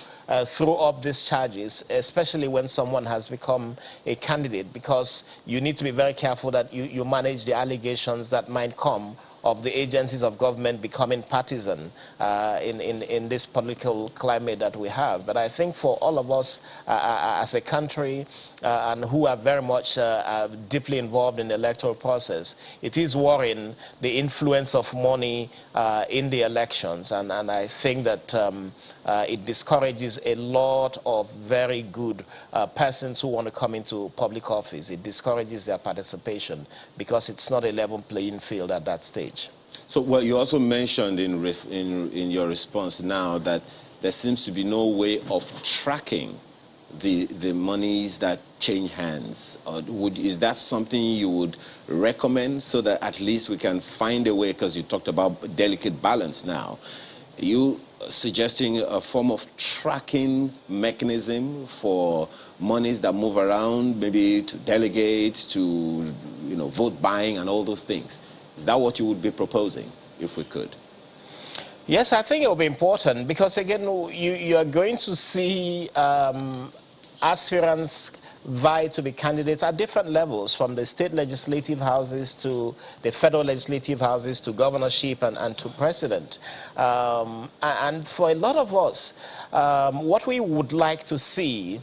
throw up these charges, especially when someone has become a candidate, because you need to be very careful that you manage the allegations that might come of the agencies of government becoming partisan in this political climate that we have. But I think for all of us as a country and who are very much deeply involved in the electoral process, it is worrying the influence of money in the elections. And I think that it discourages a lot of very good persons who want to come into public office. It discourages their participation because it's not a level playing field at that stage.
So, well, you also mentioned in your response now that there seems to be no way of tracking the monies that change hands. Is that something you would recommend so that at least we can find a way, because you talked about delicate balance now, you suggesting a form of tracking mechanism for monies that move around, maybe to delegates, to vote buying and all those things? Is that what you would be proposing, if we could?
Yes, I think it will be important, because again, you are going to see aspirants vie to be candidates at different levels, from the state legislative houses to the federal legislative houses to governorship and to president. And for a lot of us, what we would like to see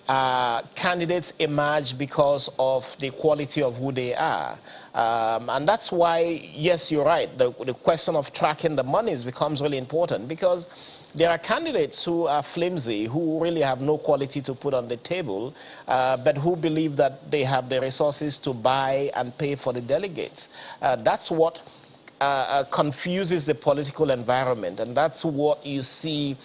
candidates emerge because of the quality of who they are. And that's why, yes, you're right, the question of tracking the monies becomes really important, because there are candidates who are flimsy, who really have no quality to put on the table, but who believe that they have the resources to buy and pay for the delegates. That's what confuses the political environment, and that's what you see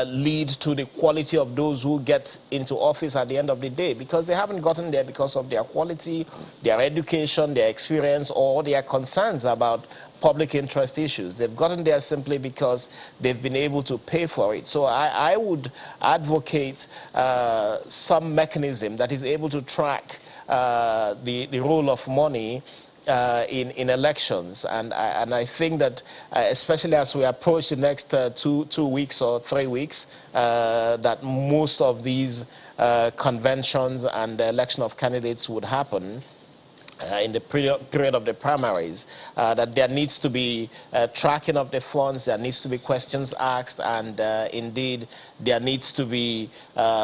lead to the quality of those who get into office at the end of the day, because they haven't gotten there because of their quality, their education, their experience, or their concerns about public interest issues. They've gotten there simply because they've been able to pay for it. So I would advocate some mechanism that is able to track the role of money in elections, and I think that especially as we approach the next 2 weeks or 3 weeks, that most of these conventions and the election of candidates would happen in the period of the primaries, that there needs to be tracking of the funds, there needs to be questions asked, and indeed there needs to be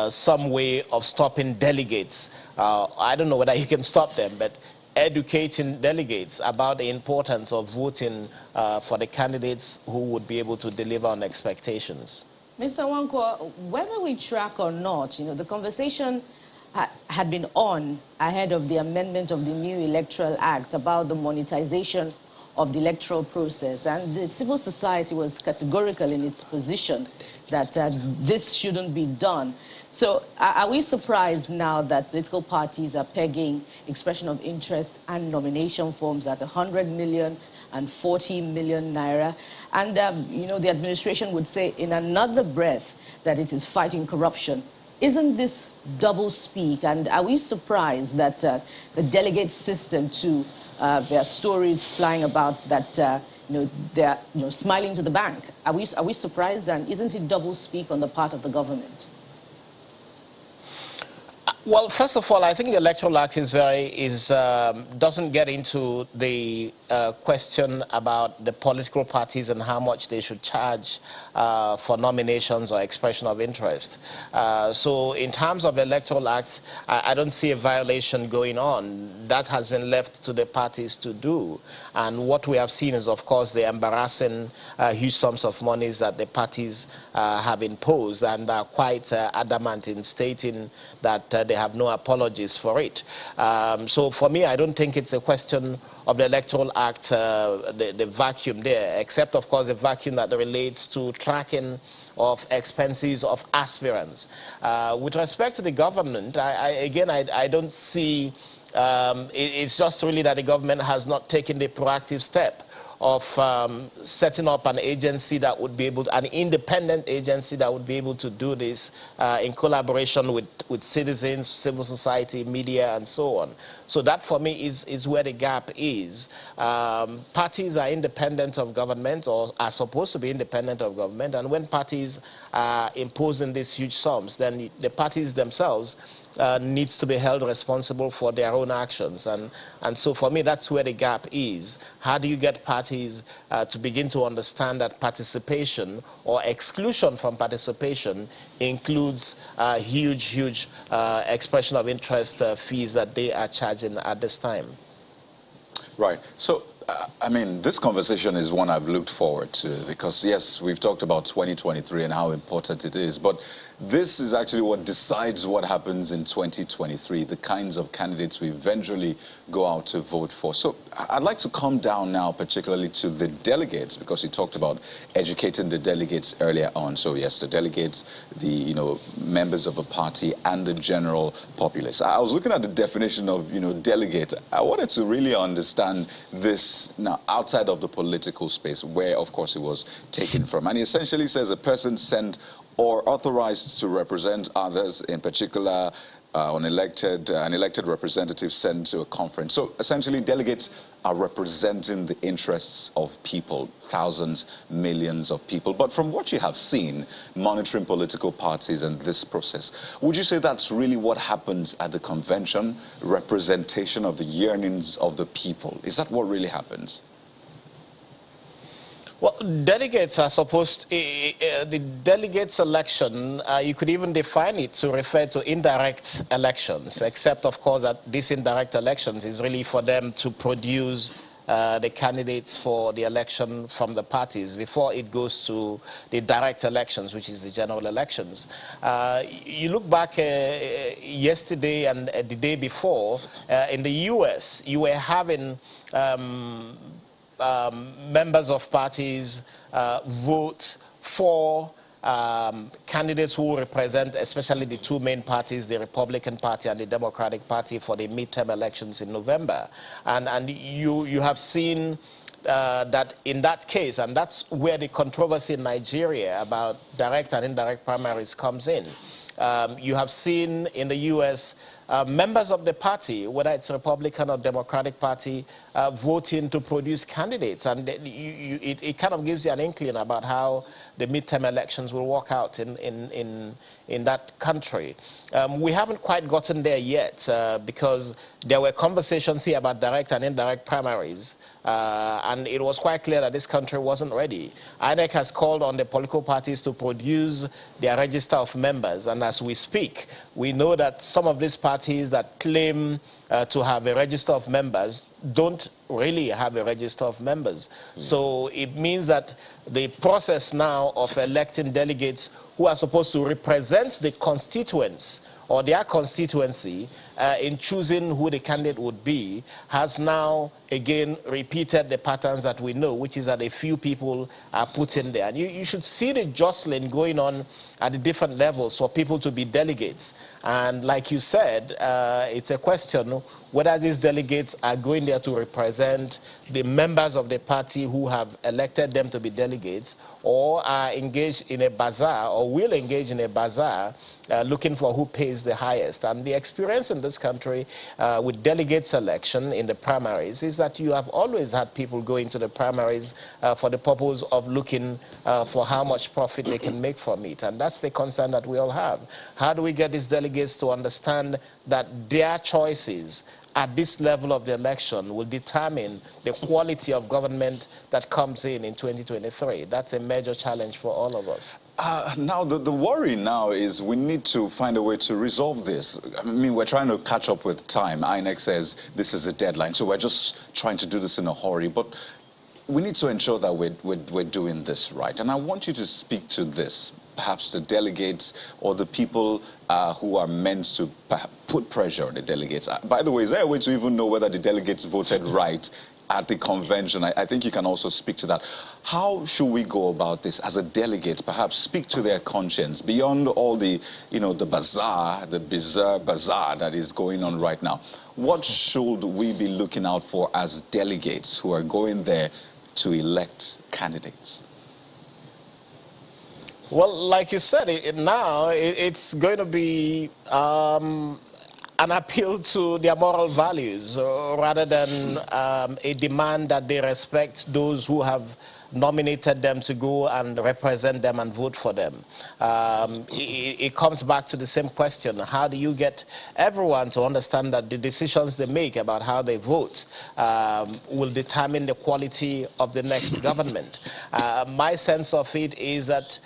some way of stopping delegates. I don't know whether you can stop them, but educating delegates about the importance of voting for the candidates who would be able to deliver on expectations.
Mr. Wanko, whether we track or not, the conversation had been on ahead of the amendment of the new Electoral Act about the monetization of the electoral process, and the civil society was categorical in its position that this shouldn't be done. So are we surprised now that political parties are pegging expression of interest and nomination forms at 100 million and 40 million naira? And, the administration would say in another breath that it is fighting corruption. Isn't this double speak? And are we surprised that the delegate system, too, there are stories flying about that, they're smiling to the bank? Are we surprised? And isn't it double speak on the part of the government?
Well, first of all, I think the Electoral Act doesn't get into the question about the political parties and how much they should charge for nominations or expression of interest. So in terms of Electoral Act, I don't see a violation going on. That has been left to the parties to do. And what we have seen is, of course, the embarrassing huge sums of monies that the parties have imposed, and are quite adamant in stating that they have no apologies for it. So for me, I don't think it's a question of the Electoral Act, the vacuum there, except, of course, the vacuum that relates to tracking of expenses of aspirants. With respect to the government, I don't see, it's just really that the government has not taken the proactive step of setting up an agency that would be able, an independent agency that would be able to do this in collaboration with citizens, civil society, media, and so on. So that, for me, is where the gap is. Parties are independent of government, or are supposed to be independent of government, and when parties are imposing these huge sums, then the parties themselves needs to be held responsible for their own actions. And so for me, that's where the gap is. How do you get parties to begin to understand that participation or exclusion from participation includes huge expression of interest fees that they are charging at this time?
Right. So, I mean, this conversation is one I've looked forward to, because, yes, we've talked about 2023 and how important it is, but this is actually what decides what happens in 2023, the kinds of candidates we eventually go out to vote for. So I'd like to come down now particularly to the delegates, because you talked about educating the delegates earlier on. So yes, the delegates, the members of a party, and the general populace. I was looking at the definition of delegate. I wanted to really understand this now outside of the political space, where of course it was taken from. And he essentially says a person sent or authorized to represent others, in particular an elected representative sent to a conference. So essentially delegates are representing the interests of people, thousands, millions of people. But from what you have seen, monitoring political parties and this process, would you say that's really what happens at the convention, representation of the yearnings of the people? Is that what really happens?
Well, delegates are supposed, the delegates election, you could even define it to refer to indirect elections, except, of course, that these indirect elections is really for them to produce the candidates for the election from the parties before it goes to the direct elections, which is the general elections. You look back yesterday and the day before, in the U.S., you were having members of parties vote for candidates who represent especially the two main parties, the Republican Party and the Democratic Party, for the midterm elections in November. And you have seen that in that case, and that's where the controversy in Nigeria about direct and indirect primaries comes in. You have seen in the U.S. Members of the party, whether it's Republican or Democratic Party, voting to produce candidates. And it kind of gives you an inkling about how the midterm elections will work out in that country. We haven't quite gotten there yet because there were conversations here about direct and indirect primaries. And it was quite clear that this country wasn't ready. Inec has called on the political parties to produce their register of members. And as we speak, we know that some of these parties that claim to have a register of members don't really have a register of members. So it means that the process now of electing delegates who are supposed to represent the constituents or their constituency in choosing who the candidate would be has now again repeated the patterns that we know, which is that a few people are put in there. And you should see the jostling going on at the different levels for people to be delegates. And like you said, it's a question whether these delegates are going there to represent the members of the party who have elected them to be delegates, or are engaged in a bazaar, or will engage in a bazaar, looking for who pays the highest. And the experience in this country with delegate selection in the primaries is that you have always had people going to the primaries for the purpose of looking for how much profit they can make from it. And that's the concern that we all have. How do we get these delegates to understand that their choices at this level of the election will determine the quality of government that comes in 2023? That's a major challenge for all of us.
Now, the worry now is we need to find a way to resolve this. I mean, we're trying to catch up with time. INEC says this is a deadline, so we're just trying to do this in a hurry. But we need to ensure that we're doing this right. And I want you to speak to this, perhaps the delegates or the people who are meant to put pressure on the delegates. By the way, is there a way to even know whether the delegates voted right at the convention? I think you can also speak to that. How should we go about this as a delegate? Perhaps speak to their conscience beyond all the, the bizarre bazaar that is going on right now. What should we be looking out for as delegates who are going there to elect candidates?
Well, like you said, it's going to be an appeal to their moral values rather than a demand that they respect those who have nominated them to go and represent them and vote for them. It comes back to the same question. How do you get everyone to understand that the decisions they make about how they vote will determine the quality of the next government? My sense of it is that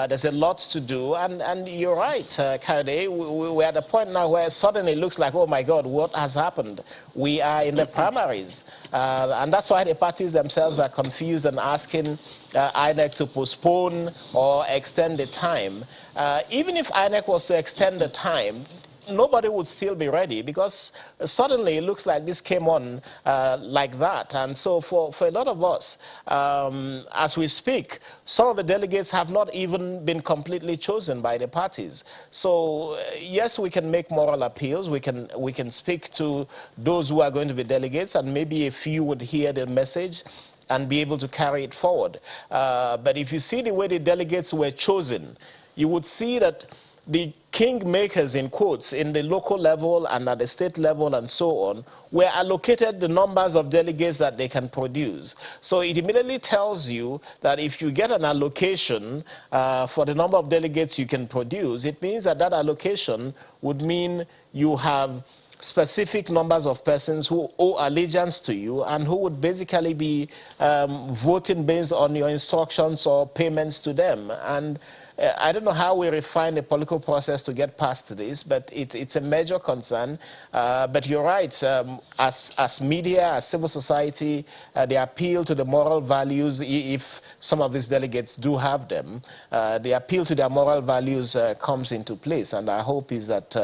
there's a lot to do, and you're right, Kayode, we're at a point now where suddenly it looks like, oh my God, what has happened? We are in the primaries, and that's why the parties themselves are confused and asking INEC to postpone or extend the time. Even if INEC was to extend the time, nobody would still be ready, because suddenly it looks like this came on like that. And so for a lot of us, as we speak, some of the delegates have not even been completely chosen by the parties. So yes, we can make moral appeals. We can speak to those who are going to be delegates, and maybe a few would hear the message and be able to carry it forward. But if you see the way the delegates were chosen, you would see that the kingmakers, in quotes, in the local level and at the state level and so on, were allocated the numbers of delegates that they can produce. So it immediately tells you that if you get an allocation for the number of delegates you can produce, it means that that allocation would mean you have specific numbers of persons who owe allegiance to you and who would basically be voting based on your instructions or payments to them. And I don't know how we refine the political process to get past this, but it's a major concern. But you're right, as media, as civil society, the appeal to the moral values, if some of these delegates do have them, the appeal to their moral values comes into place. And our hope is that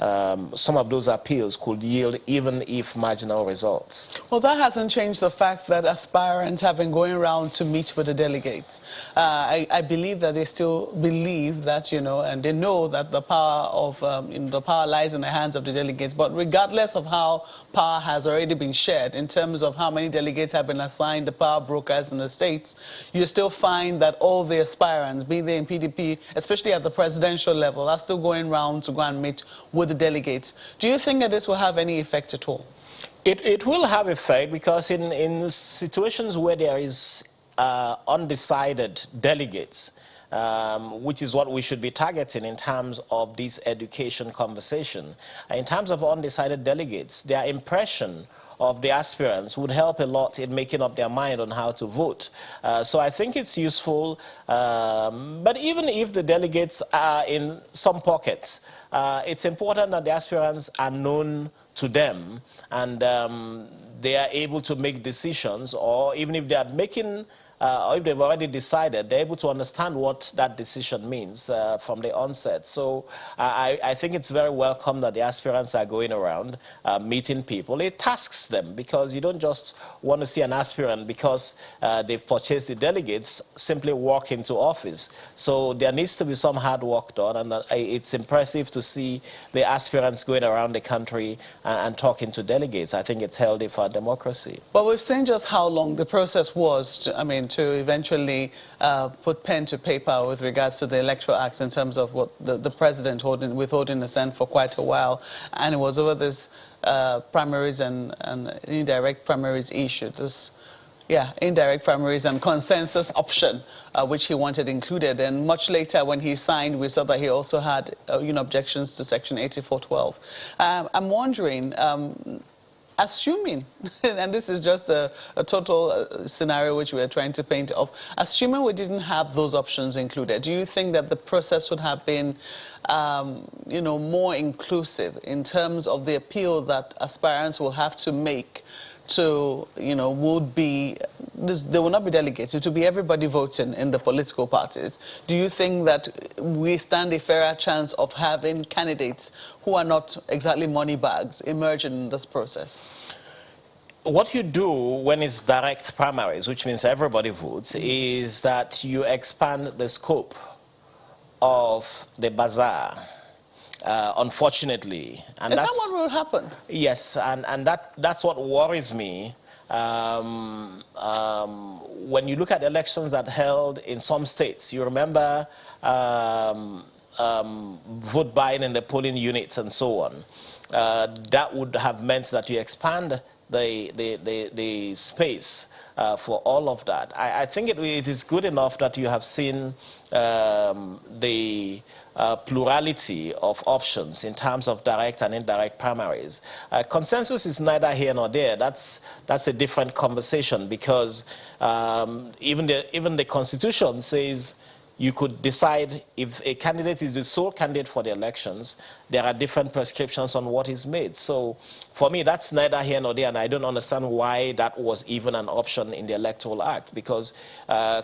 some of those appeals could yield even if marginal results.
Well, that hasn't changed the fact that aspirants have been going around to meet with the delegates. I believe that they still believe that, and they know that the power of, the power lies in the hands of the delegates. But regardless of how power has already been shared in terms of how many delegates have been assigned the power brokers in the states, you still find that all the aspirants, be they in PDP, especially at the presidential level, are still going around to go and meet with the delegates. Do you think that this will have any effect at all?
It will have effect because in situations where there is undecided delegates, which is what we should be targeting in terms of this education conversation. In terms of undecided delegates, their impression of the aspirants would help a lot in making up their mind on how to vote. So I think it's useful, but even if the delegates are in some pockets, it's important that the aspirants are known to them and they are able to make decisions, or even if they are making or if they've already decided, they're able to understand what that decision means from the onset. So I think it's very welcome that the aspirants are going around meeting people. It tasks them, because you don't just want to see an aspirant because they've purchased the delegates simply walk into office. So there needs to be some hard work done, and it's impressive to see the aspirants going around the country and talking to delegates. I think it's healthy for democracy.
Well, we've seen just how long the process was, to eventually put pen to paper with regards to the Electoral Act in terms of what the president withholding assent for quite a while. And it was over this primaries and indirect primaries issue. Indirect primaries and consensus option, which he wanted included. And much later when he signed, we saw that he also had objections to Section 8412. I'm wondering, assuming, and this is just a total scenario which we are trying to paint of, assuming we didn't have those options included, do you think that the process would have been, more inclusive in terms of the appeal that aspirants will have to make to, there will not be delegates, it will be everybody voting in the political parties. Do you think that we stand a fairer chance of having candidates who are not exactly money bags emerging in this process?
What you do when it's direct primaries, which means everybody votes, is that you expand the scope of the bazaar. Unfortunately. And
is that what will happen?
Yes, and that's what worries me. When you look at elections that held in some states, you remember vote buying in the polling units and so on. That would have meant that you expand the space for all of that. I think it is good enough that you have seen the plurality of options in terms of direct and indirect primaries. Consensus is neither here nor there. That's a different conversation, because even the Constitution says you could decide if a candidate is the sole candidate for the elections, there are different prescriptions on what is made. So for me, that's neither here nor there, and I don't understand why that was even an option in the Electoral Act, because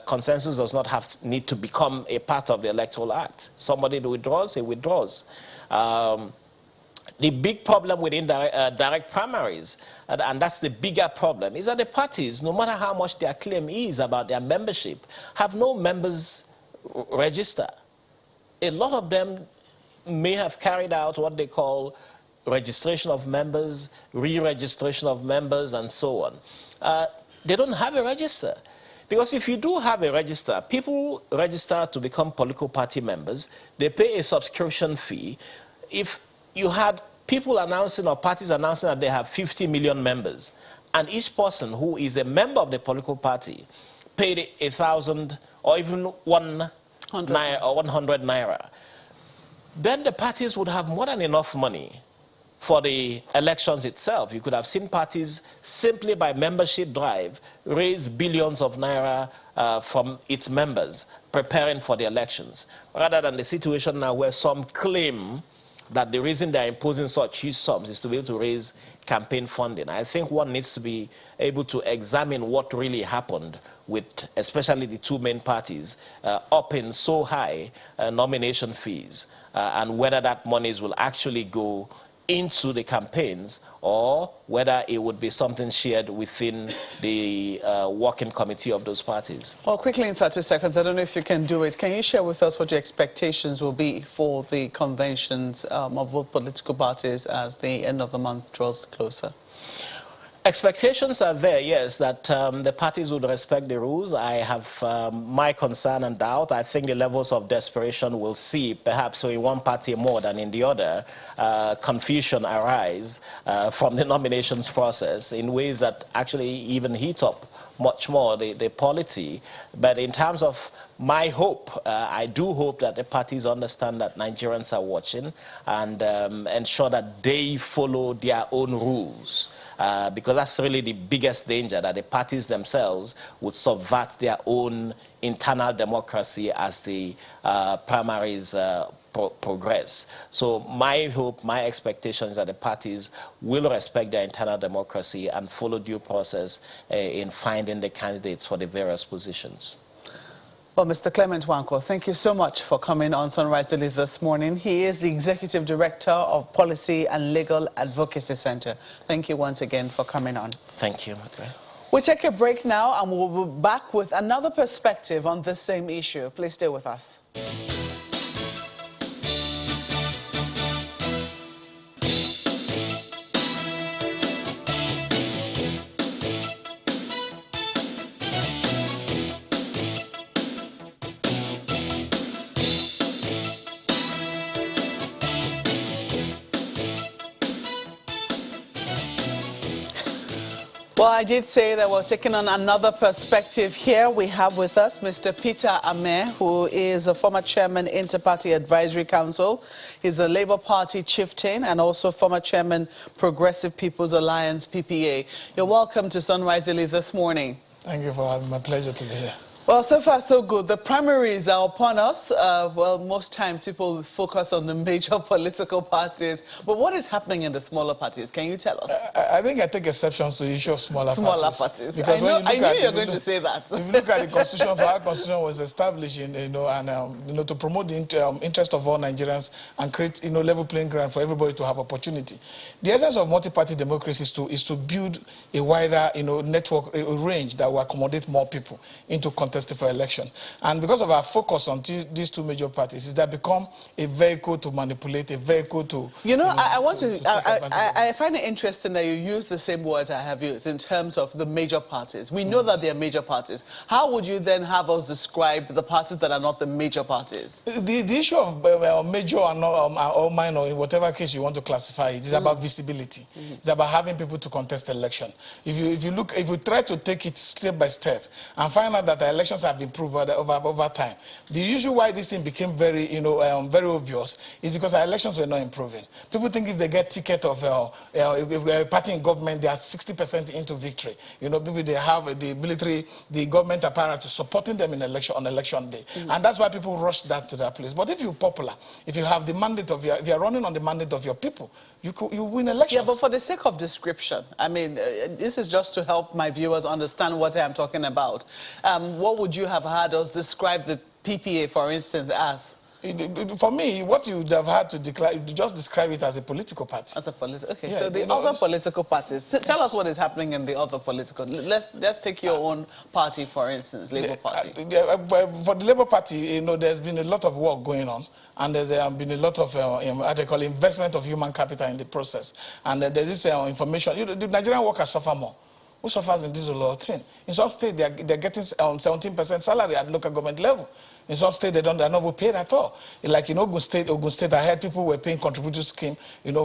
consensus does not need to become a part of the Electoral Act. Somebody withdraws, he withdraws. The big problem with direct primaries, and that's the bigger problem, is that the parties, no matter how much their claim is about their membership, have no members register. A lot of them may have carried out what they call registration of members, re-registration of members, and so on. They don't have a register. Because if you do have a register, people register to become political party members. They pay a subscription fee. If you had people announcing, or parties announcing, that they have 50 million members, and each person who is a member of the political party paid 1,000 or even 100 naira, then the parties would have more than enough money for the elections itself. You could have seen parties simply by membership drive raise billions of naira from its members preparing for the elections, rather than the situation now where some claim that the reason they're imposing such huge sums is to be able to raise campaign funding. I think one needs to be able to examine what really happened with especially the two main parties upping so high nomination fees and whether that monies will actually go into the campaigns or whether it would be something shared within the working committee of those parties.
Well, quickly in 30 seconds, I don't know if you can do it. Can you share with us what your expectations will be for the conventions of both political parties as the end of the month draws closer?
Expectations are there, yes, that the parties would respect the rules. I have my concern and doubt. I think the levels of desperation will see, perhaps in one party more than in the other, confusion arise from the nominations process in ways that actually even heat up much more the polity. But in terms of my hope, I do hope that the parties understand that Nigerians are watching and ensure that they follow their own rules. Because that's really the biggest danger, that the parties themselves would subvert their own internal democracy as the primaries progress. So my hope, my expectation is that the parties will respect their internal democracy and follow due process in finding the candidates for the various positions.
Well, Mr. Clement Wanko, thank you so much for coming on Sunrise Daily this morning. He is the Executive Director of Policy and Legal Advocacy Center. Thank you once again for coming on.
Thank you.
We'll take a break now and we'll be back with another perspective on this same issue. Please stay with us. Well, I did say that we're taking on another perspective here. We have with us Mr. Peter Ameh, who is a former chairman, Inter-Party Advisory Council. He's a Labour Party chieftain and also former chairman, Progressive People's Alliance, PPA. You're welcome to Sunrise Daily this morning.
Thank you for having me. My pleasure to be here.
Well, so far so good. The primaries are upon us. Well, most times people focus on the major political parties. But what is happening in the smaller parties? Can you tell us?
I think I take exceptions to the issue of smaller parties.
Because I knew you were going to say that.
If you look at the Constitution, our Constitution was established, to promote the interest of all Nigerians and create, level playing ground for everybody to have opportunity. The essence of multi-party democracy is to build a wider, network, a range that will accommodate more people into contesting for election. And because of our focus on these two major parties, is that become a vehicle to manipulate, a vehicle to...
I find it interesting that you use the same words I have used in terms of the major parties. We know that they are major parties. How would you then have us describe the parties that are not the major parties? The
issue of major or minor, in whatever case you want to classify it, is about visibility. It's about having people to contest election. If you try to take it step by step and find out that the elections have improved over time, the issue why this thing became very, very obvious is because our elections were not improving. People think if they get ticket of a party in government, they are 60% into victory. Maybe they have the military, the government apparatus supporting them on election day. And that's why people rush that to that place. But if you're popular, if you have the mandate of if you're running on the mandate of your people, you win elections.
Yeah, but for the sake of description, I mean, this is just to help my viewers understand what I'm talking about. What would you have had us describe the PPA, for instance, as?
For me, what you would have had to just describe it as a political party.
As a political, okay. Yeah, so the other political parties, tell us what is happening in the other political. Let's take your own party, for instance, Labour Party.
For the Labour Party, there's been a lot of work going on. And there's been a lot of investment of human capital in the process. And there's this information. The Nigerian workers suffer more. Who suffers in this a lot of thing? In some states, they're getting 17% salary at local government level. In some states, they're not paid at all. Like in Ogun State, I heard people were paying contributory scheme,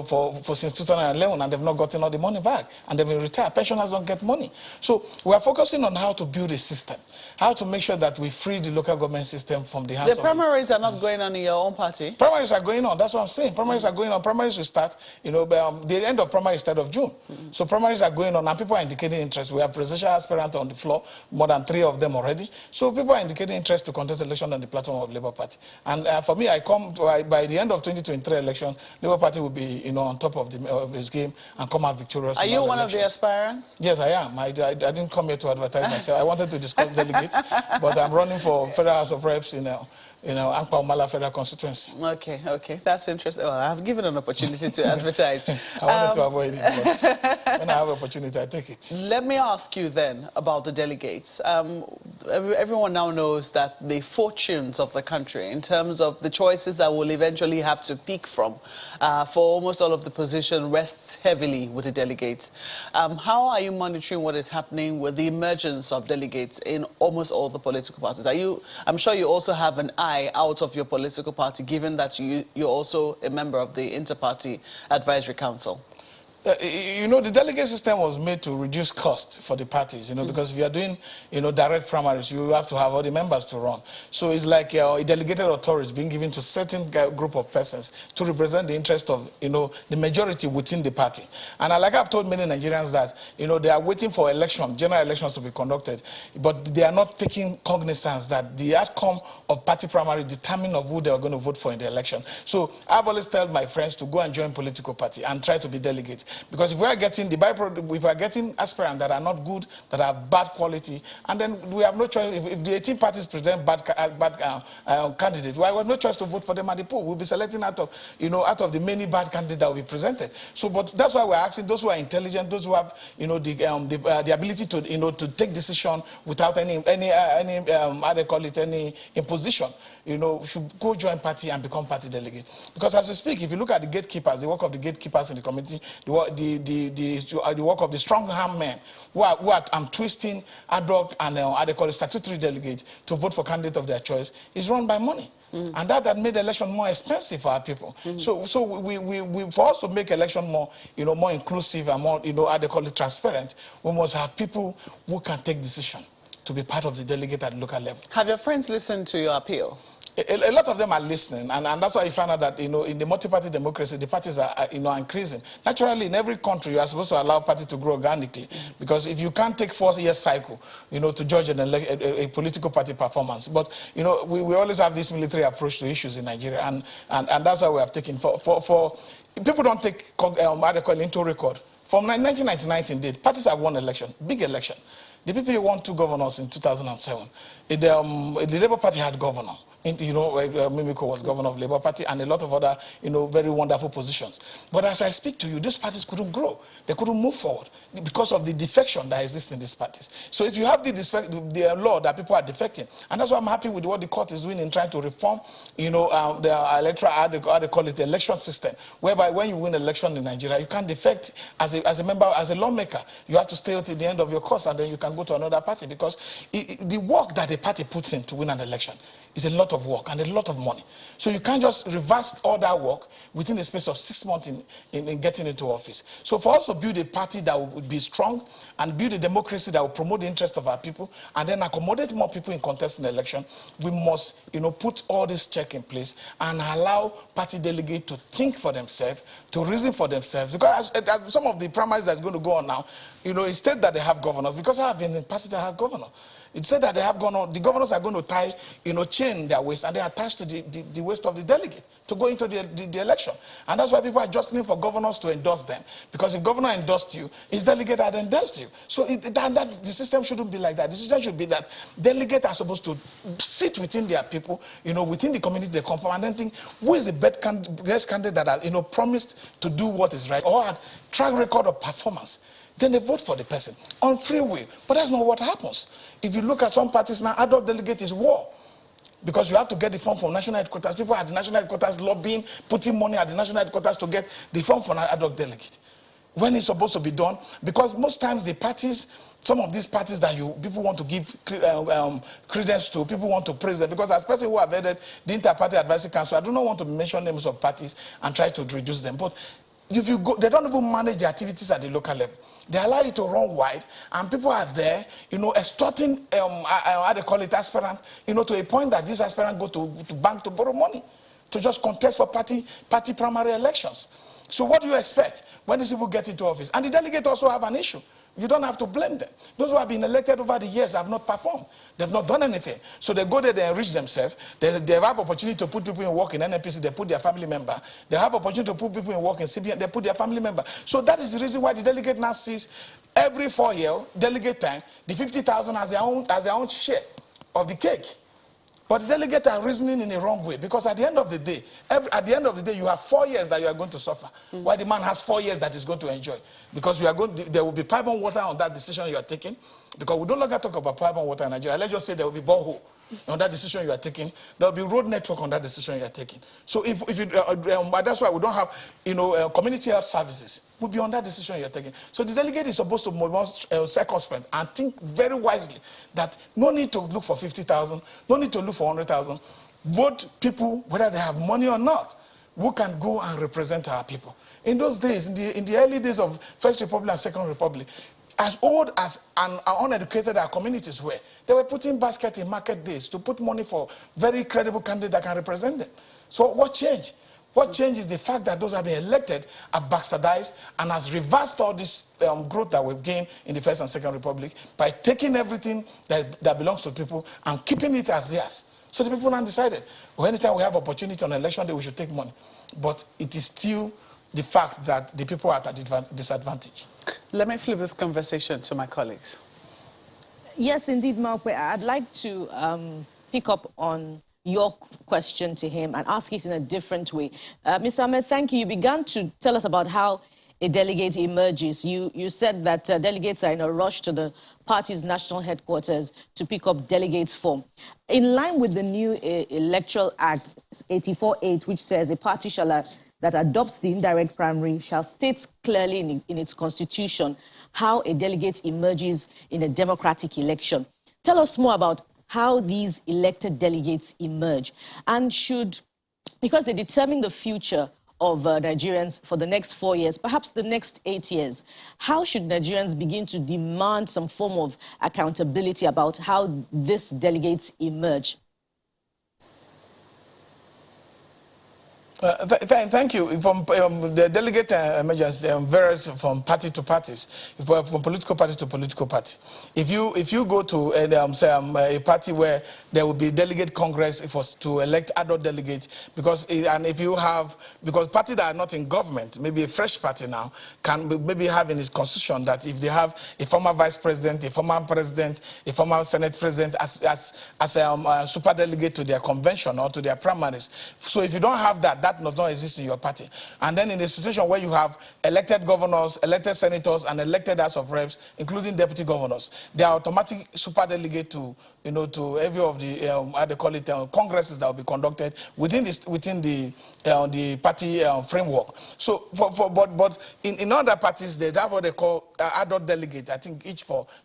for since 2011, and they've not gotten all the money back. And they've been retired. Pensioners don't get money. So we are focusing on how to build a system, how to make sure that we free the local government system from the hands of...
The primaries are not going on in your own party?
Primaries are going on. That's what I'm saying. Primaries are going on. Primaries will start, the end of primaries start of June. So primaries are going on, and people are indicating interest. We have presidential aspirants on the floor, more than 3 of them already. So people are indicating interest to contest election stand on the platform of Labour Party. And for me, by the end of 2023 election, Labour Party will be, on top of this game and come out victorious.
Are you one of the aspirants?
Yes, I am. I didn't come here to advertise myself. I wanted to discuss delegate, but I'm running for Federal House of Reps in Ankpa Umala Federal Constituency.
Okay, that's interesting. Well, I've given an opportunity to advertise.
I wanted to avoid it, but when I have opportunity, I take it.
Let me ask you then about the delegates. Everyone now knows that the fortunes of the country, in terms of the choices that we'll eventually have to pick from for almost all of the position, rests heavily with the delegates. How are you monitoring what is happening with the emergence of delegates in almost all the political parties? I'm sure you also have an eye out of your political party, given that you're also a member of the Inter-Party Advisory Council.
The delegate system was made to reduce cost for the parties, because if you are doing, direct primaries, you have to have all the members to run. So it's like a delegated authority being given to a certain group of persons to represent the interest of, the majority within the party. And like I've told many Nigerians that, they are waiting for general elections to be conducted, but they are not taking cognizance that the outcome of party primary determine of who they are going to vote for in the election. So I've always told my friends to go and join political party and try to be delegates. Because if we are getting if we are getting aspirants that are not good, that are bad quality, and then we have no choice. If the 18 parties present bad candidates, we have no choice to vote for them at the poll. We'll be selecting out of the many bad candidates that will be presented. So, but that's why we're asking those who are intelligent, those who have the ability to to take decision without any how they call it, any imposition, should go join party and become party delegate. Because as we speak, if you look at the gatekeepers, the work of the gatekeepers in the community, the work of the strong arm men who are twisting ad hoc and how they call it statutory delegates to vote for candidate of their choice is run by money. And that made the election more expensive for our people. So for us to make election more, more inclusive and more, how they call it transparent, we must have people who can take decision to be part of the delegate at the local level.
Have your friends listened to your appeal?
A lot of them are listening, and that's why you find out that in the multi-party democracy, the parties are increasing. Naturally, in every country, you are supposed to allow party to grow organically, because if you can't take 4-year cycle, to judge a political party performance. But we always have this military approach to issues in Nigeria, and that's why we have taken for people don't take how they call it into record. From 1999, indeed, parties have won election, big election. The PPA won 2 governors in 2007. The Labour Party had governor. Mimiko was governor of Labour Party and a lot of other, very wonderful positions. But as I speak to you, those parties couldn't grow. They couldn't move forward because of the defection that exists in these parties. So if you have the law that people are defecting, and that's why I'm happy with what the court is doing in trying to reform, the electoral, how they call it, the election system, whereby when you win an election in Nigeria, you can't defect as a member, as a lawmaker. You have to stay until the end of your course, and then you can go to another party, because the work that a party puts in to win an election is a lot of work and a lot of money. So you can't just reverse all that work within the space of 6 months in getting into office. So for us to build a party that would be strong and build a democracy that will promote the interest of our people and then accommodate more people in contesting the election, we must, put all this check in place and allow party delegates to think for themselves, to reason for themselves. Because as some of the primaries that's going to go on now, it's said that they have governors, because I have been in parties that have governors. It said that they have gone on, the governors are going to tie, chain their waist, and they are attached to the waist of the delegate to go into the election. And that's why people are just looking for governors to endorse them. Because if governor endorsed you, his delegate had endorsed you. So the system shouldn't be like that. The system should be that delegates are supposed to sit within their people, within the community they come from, and then think, who is the best candidate that has, promised to do what is right or had track record of performance. Then they vote for the person on free will. But that's not what happens. If you look at some parties now, adult delegate is war. Because you have to get the form from national headquarters. People at the national headquarters lobbying, putting money at the national headquarters to get the form for an adult delegate. When it's supposed to be done, because most times the parties, some of these parties that people want to give credence to, people want to praise them. Because as person who have headed the Inter-Party Advisory Council, I do not want to mention names of parties and try to reduce them. But if you go, they don't even manage the activities at the local level. They allow it to run wide, and people are there, extorting, how they call it, aspirant, to a point that these aspirants go to bank to borrow money, to just contest for party primary elections. So what do you expect when these people get into office? And the delegates also have an issue. You don't have to blame them. Those who have been elected over the years have not performed. They've not done anything. So they go there, they enrich themselves. They have opportunity to put people in work in NNPC, they put their family member. They have opportunity to put people in work in CBN, they put their family member. So that is the reason why the delegate now sees every 4 years, delegate time, the 50,000 as their own share of the cake. But the delegates are reasoning in a wrong way, because at the end of the day, you have 4 years that you are going to suffer, while the man has 4 years that he's going to enjoy. Because there will be pipe and water on that decision you are taking, because we don't longer talk about pipe and water in Nigeria. Let's just say there will be borehole on that decision you are taking. There will be road network on that decision you are taking. So that's why we don't have, community health services will be on that decision you are taking. So the delegate is supposed to be more circumspect and think very wisely that no need to look for 50,000, no need to look for 100,000. Vote people, whether they have money or not, who can go and represent our people. In those days, in the early days of First Republic and Second Republic, as old as and uneducated our communities were, they were putting baskets in market days to put money for very credible candidates that can represent them. So what changed? What changed is the fact that those who have been elected have bastardized and has reversed all this growth that we've gained in the First and Second Republic by taking everything that belongs to people and keeping it as theirs. So the people now decided, well, anytime we have opportunity on election day, we should take money. But it is still the fact that the people are at a disadvantage.
Let me flip this conversation to my colleagues.
Yes, indeed, Malkwe. I'd like to pick up on your question to him and ask it in a different way. Mr. Ahmed, thank you. You began to tell us about how a delegate emerges. You said that delegates are in a rush to the party's national headquarters to pick up delegates form. In line with the new Electoral Act 84-8, which says a party that adopts the indirect primary shall state clearly in its constitution how a delegate emerges in a democratic election. Tell us more about how these elected delegates emerge, and because they determine the future of Nigerians for the next 4 years, perhaps the next 8 years, how should Nigerians begin to demand some form of accountability about how these delegates emerge?
Thank you. From the delegate emergence varies from party to parties, from political party to political party. If you go to a party where there will be delegate congress to elect adult delegates, because parties that are not in government, maybe a fresh party now, can maybe have in its constitution that if they have a former vice president, a former president, a former senate president as a super delegate to their convention or to their primaries. So if you don't have that does not exist in your party. And then in a situation where you have elected governors, elected senators, and elected House of Reps, including deputy governors, they are automatic super delegate to every of the congresses that will be conducted within the party framework. So, but in other parties, they have what they call adult delegate. I think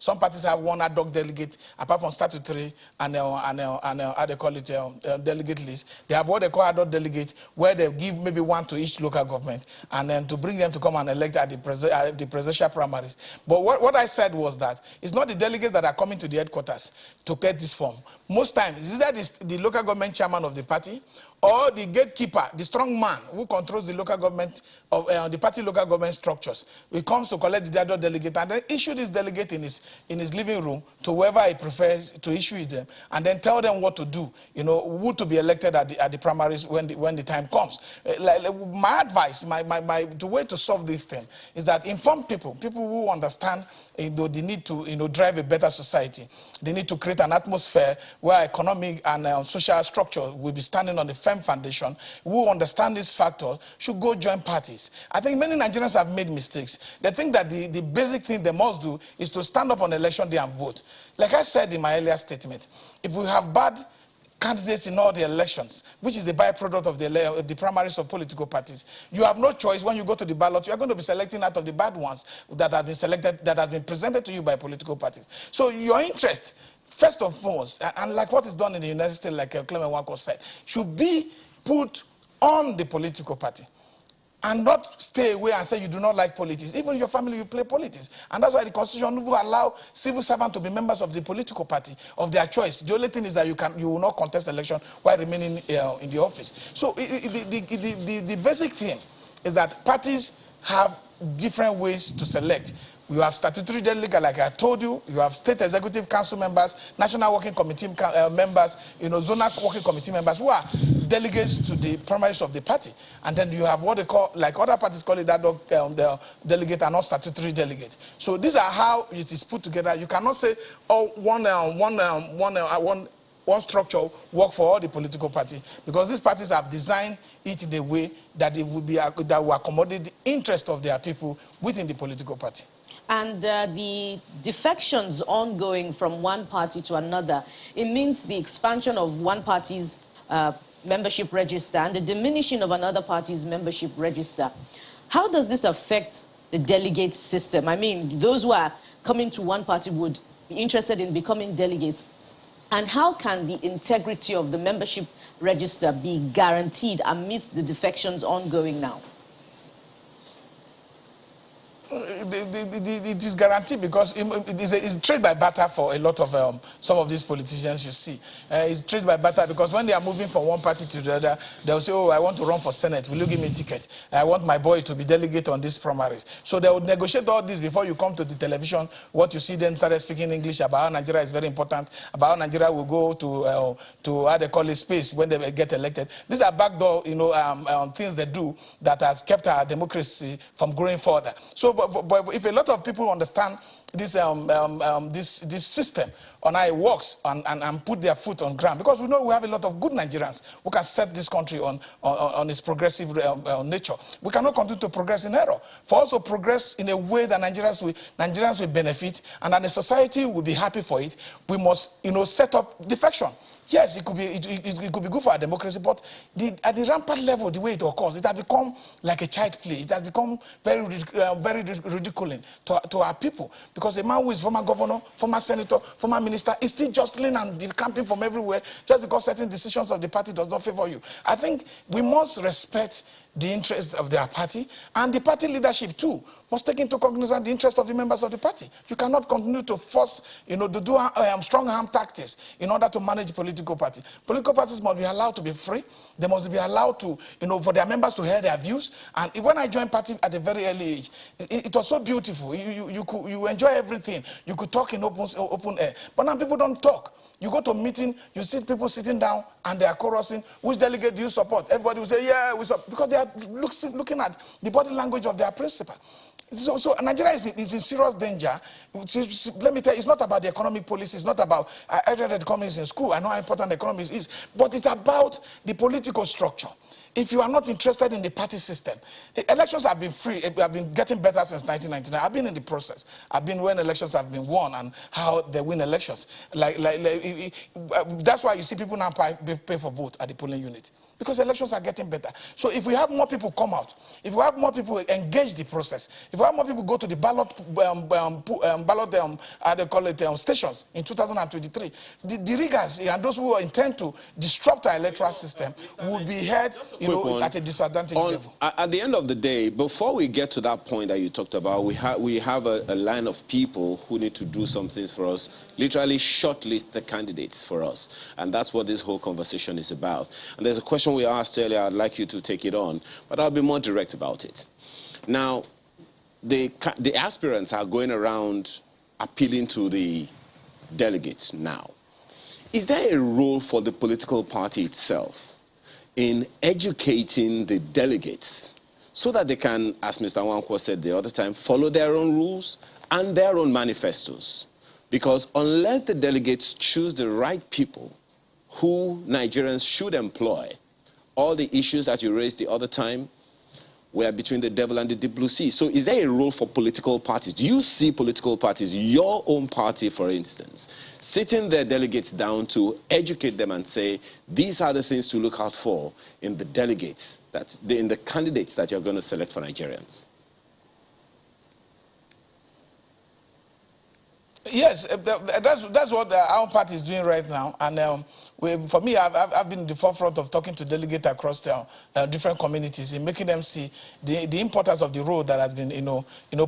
some parties have one adult delegate, apart from statutory and delegate list. They have what they call adult delegate, where they give maybe one to each local government, and then to bring them to come and elect at the presidential primaries. But what I said was that it's not the delegates that are coming to the headquarters to get this form. Most times, it's either the local government chairman of the party or the gatekeeper, the strong man who controls the local government of the party local government structures. He comes to collect the adult delegate and then issue this delegate in his living room to whoever he prefers to issue it them, and then tell them what to do, who to be elected at the primaries when the time comes. My advice, the way to solve this thing is that inform people who understand the need to drive a better society. They need to create an atmosphere where economic and social structure will be standing on the firm foundation. Who understand these factors should go join parties. I think many Nigerians have made mistakes. They think that the basic thing they must do is to stand up on election day and vote. Like I said in my earlier statement, if we have bad candidates in all the elections, which is the byproduct of the primaries of political parties, you have no choice. When you go to the ballot, you are going to be selecting out of the bad ones that have been selected, that have been presented to you by political parties. So your interest, first and foremost, and like what is done in the United States, like Clement Wako said, should be put on the political party. And not stay away and say you do not like politics. Even your family will play politics. And that's why the Constitution will allow civil servants to be members of the political party of their choice. The only thing is that you will not contest election while remaining in the office. So the basic thing is that parties have different ways to select. You have statutory delegates, like I told you. You have state executive council members, national working committee members, zonal working committee members who are delegates to the primaries of the party. And then you have what they call, like other parties call it, the delegate and not statutory delegate. So these are how it is put together. You cannot say, oh, one structure work for all the political parties, because these parties have designed it in a way that it will be that will accommodate the interest of their people within the political party.
And the defections ongoing from one party to another, it means the expansion of one party's membership register and the diminishing of another party's membership register. How does this affect the delegate system? I mean, those who are coming to one party would be interested in becoming delegates. And how can the integrity of the membership register be guaranteed amidst the defections ongoing now?
It is guaranteed because it's trade by barter for a lot of some of these politicians you see. It's trade by barter because when they are moving from one party to the other, they'll say, oh, I want to run for Senate. Will you give me a ticket? I want my boy to be delegate on these primaries. So they would negotiate all this before you come to the television. What you see them started speaking English about how Nigeria is very important, about how Nigeria will go to how they call it space when they get elected. These are backdoor, things they do that has kept our democracy from growing further. So, but if a lot of people understand this this system on how it works and put their foot on ground, because we know we have a lot of good Nigerians who can set this country on its progressive nature. We cannot continue to progress in error. For us to progress in a way that Nigerians will benefit and that the society will be happy for it, we must set up defection. Yes, it could be good for our democracy, but at the rampant level, the way it occurs, it has become like a child play. It has become very ridiculing to our people, because a man who is former governor, former senator, former minister is still jostling and decamping from everywhere just because certain decisions of the party does not favor you. I think we must respect the interests of their party, and the party leadership too must take into cognizance the interests of the members of the party. You cannot continue to force, to do strong arm tactics in order to manage political party. Political parties must be allowed to be free. They must be allowed to, for their members to hear their views. And when I joined party at a very early age, it was so beautiful. You enjoy everything. You could talk in open air. But now people don't talk. You go to a meeting, you see people sitting down and they are chorusing, which delegate do you support? Everybody will say, yeah, we support, because they are looking at the body language of their principal. So Nigeria is in serious danger. Let me tell you, it's not about the economic policy. It's not about, I read economics in school. I know how important economics is. But it's about the political structure. If you are not interested in the party system, elections have been free, have been getting better since 1999. I've been in the process. I've been when elections have been won and how they win elections. That's why you see people now pay for vote at the polling unit, because elections are getting better. So if we have more people come out, if we have more people engage the process, if we have more people go to the ballot stations in 2023, the riggers and those who intend to disrupt our electoral system will be heard at a disadvantage level.
At the end of the day, before we get to that point that you talked about, we have a line of people who need to do some things for us, literally shortlist the candidates for us. And that's what this whole conversation is about. And there's a question we asked earlier. I'd like you to take it on, but I'll be more direct about it. Now, the aspirants are going around appealing to the delegates now. Is there a role for the political party itself in educating the delegates so that they can, as Mr. Nwankwo said the other time, follow their own rules and their own manifestos? Because unless the delegates choose the right people who Nigerians should employ, all the issues that you raised the other time were between the devil and the deep blue sea. So is there a role for political parties? Do you see political parties, your own party, for instance, sitting their delegates down to educate them and say, these are the things to look out for in the delegates, in the candidates that you're going to select for Nigerians?
Yes, that's what our party is doing right now, and for me, I've been in the forefront of talking to delegates across different communities and making them see the importance of the role that has been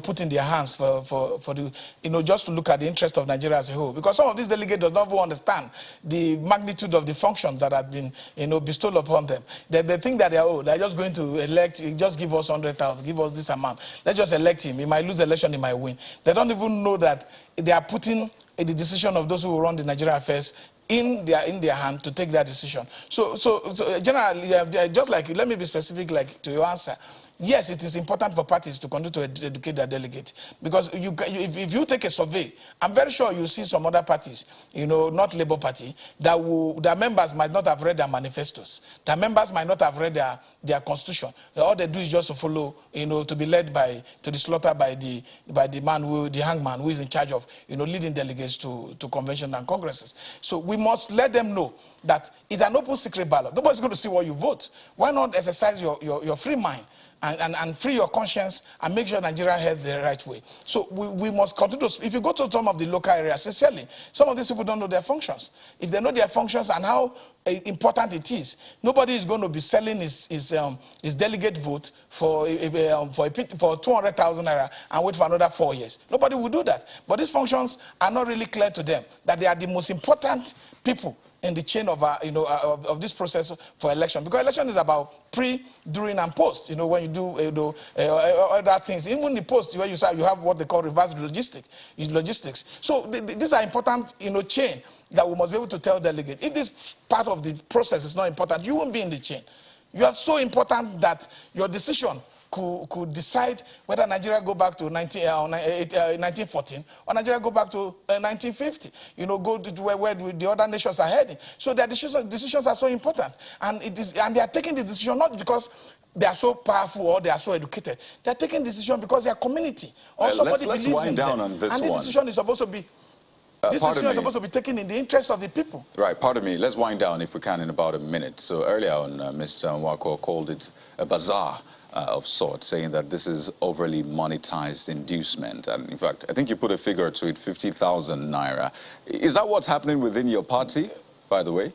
put in their hands for the just to look at the interest of Nigeria as a whole. Because some of these delegates do not even understand the magnitude of the functions that have been bestowed upon them. They think that they're just going to elect, just give us 100,000, give us this amount. Let's just elect him. He might lose the election, he might win. They don't even know that they are putting the decision of those who will run the Nigerian affairs in their hand to take that decision. So generally, just like, let me be specific like to your answer. Yes, it is important for parties to continue to educate their delegates, because if you take a survey, I'm very sure you see some other parties, not Labour Party, their members might not have read their manifestos. Their members might not have read their constitution. All they do is just to follow, to be led to the slaughter by the hangman who is in charge of, leading delegates to conventions and congresses. So we must let them know that it's an open secret ballot. Nobody's going to see what you vote. Why not exercise your free mind and free your conscience and make sure Nigeria heads the right way? So we must continue to, if you go to some of the local areas, sincerely, some of these people don't know their functions. If they know their functions and how important it is, nobody is going to be selling his delegate vote for 200,000 naira and wait for another 4 years. Nobody will do that. But these functions are not really clear to them, that they are the most important people in the chain of of this process for election, because election is about pre, during, and post. When you do other things, even the post where you have what they call reverse logistics. So these are important chain that we must be able to tell delegates. If this part of the process is not important, you won't be in the chain. You are so important that your decision could decide whether Nigeria go back to 1914 or Nigeria go back to 1950. Go to where the other nations are heading. So their decisions are so important, and they are taking the decision not because they are so powerful or they are so educated. They are taking decision because their community or somebody believes in them. And the decision is supposed to be. This decision is supposed to be taken in the interest of the people.
Right, pardon me. Let's wind down, if we can, in about a minute. So earlier on, Mr. Nwako called it a bazaar of sorts, saying that this is overly monetized inducement. And in fact, I think you put a figure to it, 50,000 naira. Is that what's happening within your party, by the way?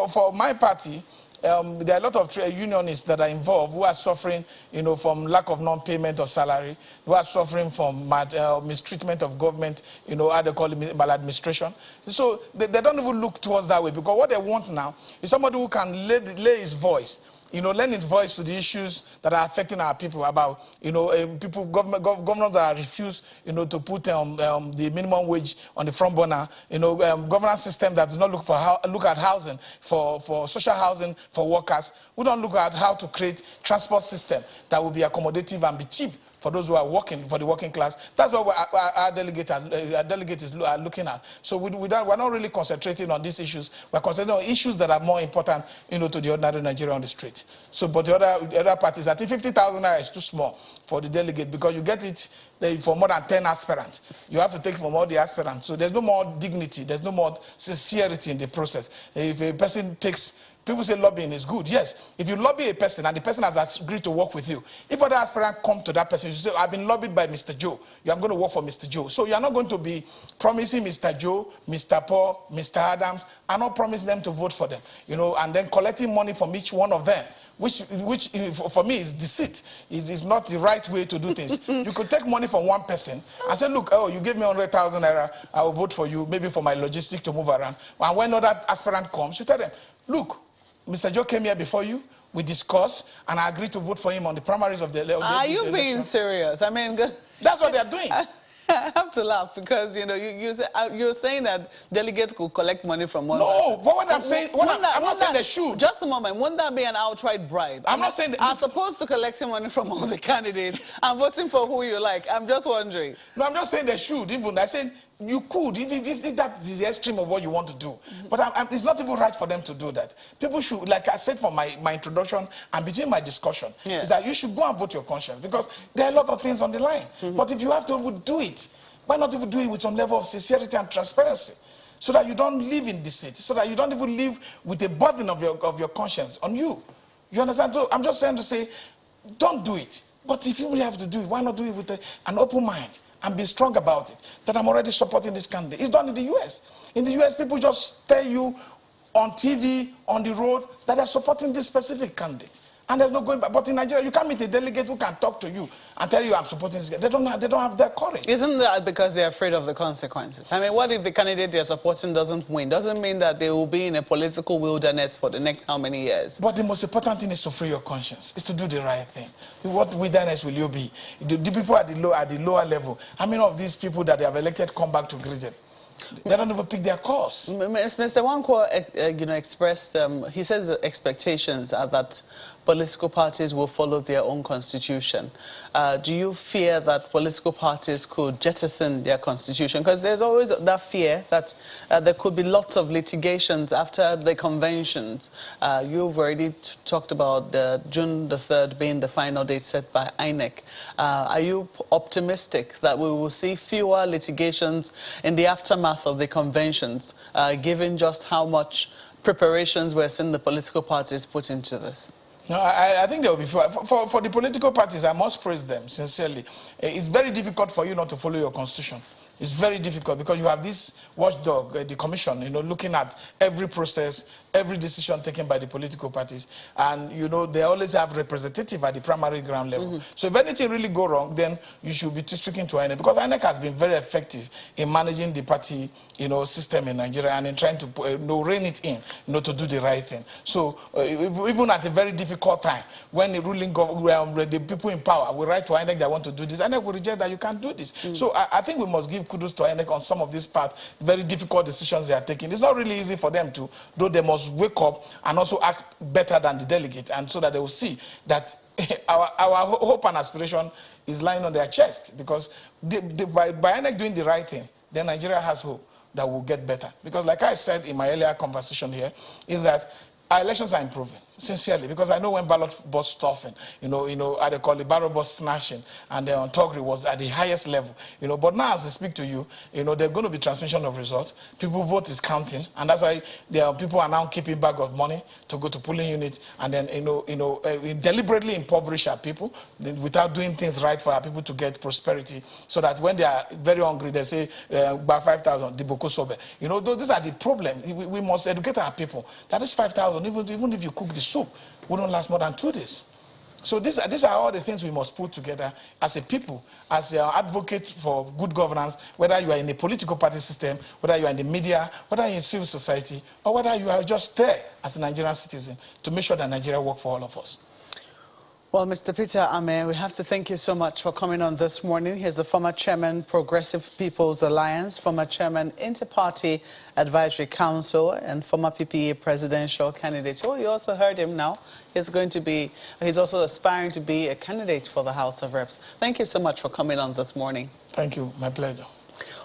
For my party, there are a lot of trade unionists that are involved who are suffering, from lack of non-payment of salary, who are suffering from mistreatment of government, how they call it, maladministration. So they don't even look towards that way, because what they want now is somebody who can lay his voice, lend his voice to the issues that are affecting our people, about, governors that are refused, to put the minimum wage on the front burner, governance system that does not look at housing, for social housing for workers. We don't look at how to create transport system that will be accommodative and be cheap for those who are working, for the working class. That's what our delegates are looking at. So we're not really concentrating on these issues. We're concentrating on issues that are more important, to the ordinary Nigerian on the street. So, but the other parties, I think 50,000 naira is too small for the delegate, because you get it for more than 10 aspirants. You have to take from all the aspirants. So there's no more dignity, there's no more sincerity in the process. If a person takes, people say lobbying is good. Yes, if you lobby a person and the person has agreed to work with you, if other aspirants come to that person, you say, I've been lobbied by Mr. Joe, I'm going to work for Mr. Joe. So you're not going to be promising Mr. Joe, Mr. Paul, Mr. Adams, and not promising them to vote for them, and then collecting money from each one of them, which for me is deceit. Is not the right way to do things. You could take money from one person and say, look, you gave me 100,000 naira, I will vote for you, maybe for my logistics to move around. And when another aspirant comes, you tell them, look, Mr. Joe came here before you, we discussed, and I agreed to vote for him on the primaries of the election.
Are you being serious? I mean,
that's what they're doing.
I have to laugh, because you're saying that delegates could collect money from one.
No, but what I'm saying, I'm not saying they should.
Just a moment. Wouldn't that be an outright bribe?
I'm not saying that.
As opposed to collecting money from all the candidates and voting for who you like. I'm just wondering.
No, I'm just saying they should. Even I said you could, if that is the extreme of what you want to do. But it's not even right for them to do that. People should, like I said for my introduction and between my discussion, is that you should go and vote your conscience, because there are a lot of things on the line. But if you have to do it, why not even do it with some level of sincerity and transparency, so that you don't live in deceit, so that you don't even live with the burden of your conscience on you. You understand? So I'm just saying to say, don't do it. But if you really have to do it, why not do it with an open mind and be strong about it? That I'm already supporting this candidate. It's done in the US. In the US, people just tell you on TV, on the road, that they're supporting this specific candidate. And there's no going back. But in Nigeria, you can't meet a delegate who can talk to you and tell you I'm supporting this guy. They don't have that courage.
Isn't that because they're afraid of the consequences? I mean, what if the candidate they're supporting doesn't win? Doesn't mean that they will be in a political wilderness for the next how many years?
But the most important thing is to free your conscience, is to do the right thing. What wilderness will you be? The people at the lower level, how many of these people that they have elected come back to greet them? They don't even pick their cause.
Mr. Wankwo, expressed, he says the expectations are that political parties will follow their own constitution. Do you fear that political parties could jettison their constitution? Because there's always that fear that there could be lots of litigations after the conventions. You've already talked about June the 3rd being the final date set by Inec. Are you optimistic that we will see fewer litigations in the aftermath of the conventions, given just how much preparations we're seeing the political parties put into this?
No, I think there will be for the political parties. I must praise them sincerely. It's very difficult for you not to follow your constitution. It's very difficult because you have this watchdog, the commission, looking at every process, every decision taken by the political parties, and they always have representative at the primary ground level. So if anything really go wrong, then you should be speaking to INEC, because INEC has been very effective in managing the party, system in Nigeria and in trying to rein it in, to do the right thing. So even at a very difficult time, when the ruling the people in power will write to INEC that want to do this, INEC will reject that you can't do this. So I think we must give kudos to INEC on some of these parts, very difficult decisions they are taking. It's not really easy for them to, though they must wake up and also act better than the delegate, and so that they will see that our hope and aspiration is lying on their chest, because by INEC doing the right thing, then Nigeria has hope that will get better. Because like I said in my earlier conversation here, is that our elections are improving, sincerely, because I know when ballot box stuffing, I they call it ballot box snatching, and the Ontogri was at the highest level, But now, as I speak to you, there's going to be transmission of results. People vote is counting, and that's why people are now keeping bag of money to go to polling units, and then deliberately impoverish our people without doing things right for our people to get prosperity, so that when they are very hungry, they say by 5,000, the boko sobe. These are the problem. We must educate our people that is 5,000. Even if you cook the soup, wouldn't last more than 2 days. So these are all the things we must put together as a people, as an advocate for good governance, whether you are in a political party system, whether you are in the media, whether you are in civil society, or whether you are just there as a Nigerian citizen, to make sure that Nigeria works for all of us.
Well, Mr. Peter Ame, we have to thank you so much for coming on this morning. He's the former chairman, Progressive People's Alliance, former chairman, Inter-Party Advisory Council, and former PPA presidential candidate. Oh, you also heard him now. He's also aspiring to be a candidate for the House of Reps. Thank you so much for coming on this morning.
Thank you. My pleasure.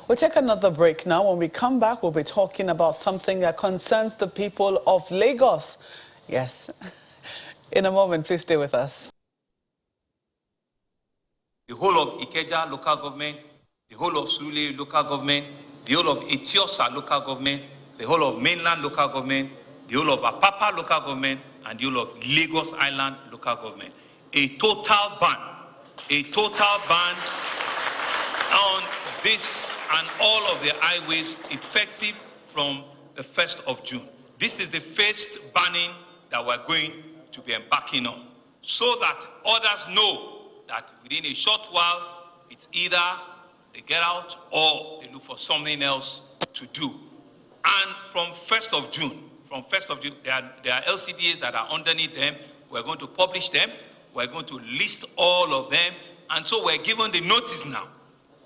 We'll take another break now. When we come back, we'll be talking about something that concerns the people of Lagos. Yes. In a moment, please stay with us.
The whole of Ikeja local government, the whole of Surulere local government, the whole of Etiosa local government, the whole of mainland local government, the whole of Apapa local government, and the whole of Lagos Island local government. A total ban on this and all of the highways effective from the 1st of June. This is the first banning that we're going to be embarking on, so that others know that within a short while, it's either they get out or they look for something else to do. And from 1st of June, there are LCDs that are underneath them. We're going to publish them. We're going to list all of them. And so we're given the notice now,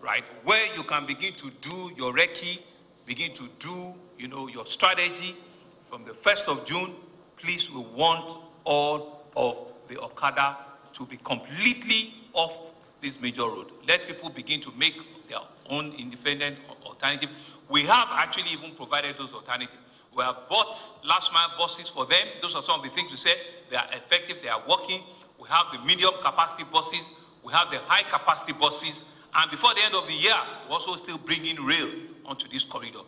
right, where you can begin to do your recce, begin to do, your strategy. From the 1st of June, please, we want all of the Okada to be completely off this major road. Let people begin to make their own independent alternative. We have actually even provided those alternatives. We have bought last mile buses for them. Those are some of the things we said. They are effective, they are working. We have the medium capacity buses, we have the high capacity buses, and before the end of the year, we're also still bringing rail onto this corridor.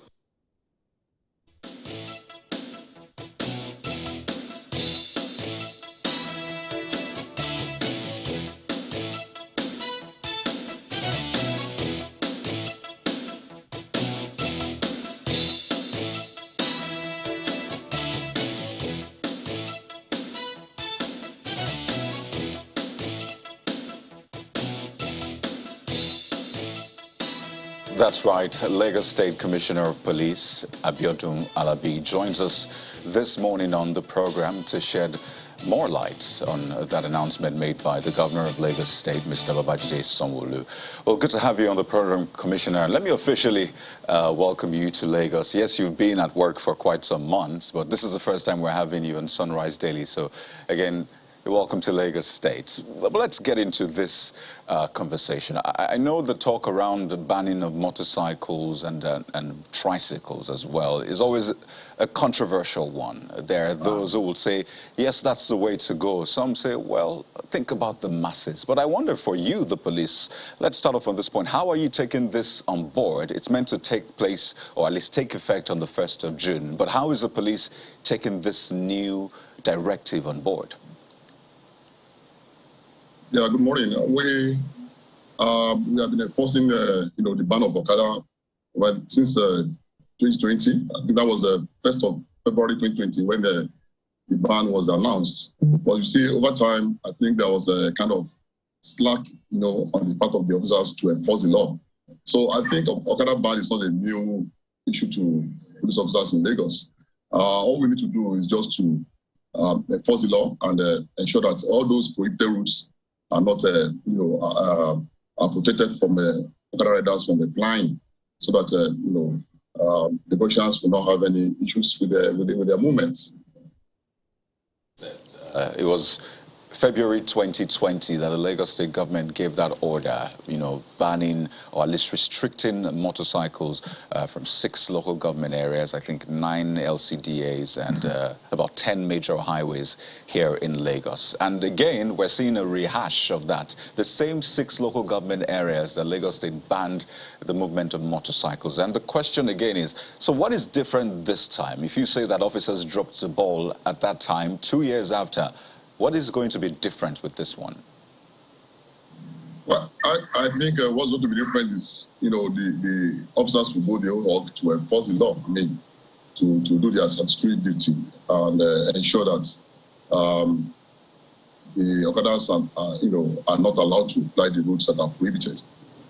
That's right. Lagos State Commissioner of Police, Abiodun Alabi, joins us this morning on the program to shed more light on that announcement made by the Governor of Lagos State, Mr. Babajide Sanwo-Olu. Well, good to have you on the program, Commissioner. Let me officially welcome you to Lagos. Yes, you've been at work for quite some months, but this is the first time we're having you on Sunrise Daily. So, again, welcome to Lagos State. But let's get into this conversation. I know the talk around the banning of motorcycles and tricycles as well is always a controversial one. There are those who will say, yes, that's the way to go. Some say, well, think about the masses. But I wonder for you, the police, let's start off on this point. How are you taking this on board? It's meant to take place, or at least take effect on the 1st of June. But how is the police taking this new directive on board?
Yeah, good morning. We have been enforcing, the ban of Okada since 2020. I think that was the 1st of February 2020 when the ban was announced. But you see, over time, I think there was a kind of slack, on the part of the officers to enforce the law. So I think Okada ban is not a new issue to police officers in Lagos. All we need to do is just to enforce the law and ensure that all those prohibited routes are not, are protected from Okada riders from applying, so that the Gauchans will not have any issues with their movements.
It was February 2020 that the Lagos State government gave that order, banning or at least restricting motorcycles from 6 local government areas, I think 9 LCDAs and about 10 major highways here in Lagos. And again, we're seeing a rehash of that. The same 6 local government areas that Lagos State banned the movement of motorcycles. And the question again is, so what is different this time? If you say that officers dropped the ball at that time, 2 years after, what is going to be different with this one?
Well, I think what's going to be different is, the officers will go their own work to enforce the law. I mean, to do their statutory duty and ensure that the Okadas are not allowed to apply the routes that are prohibited.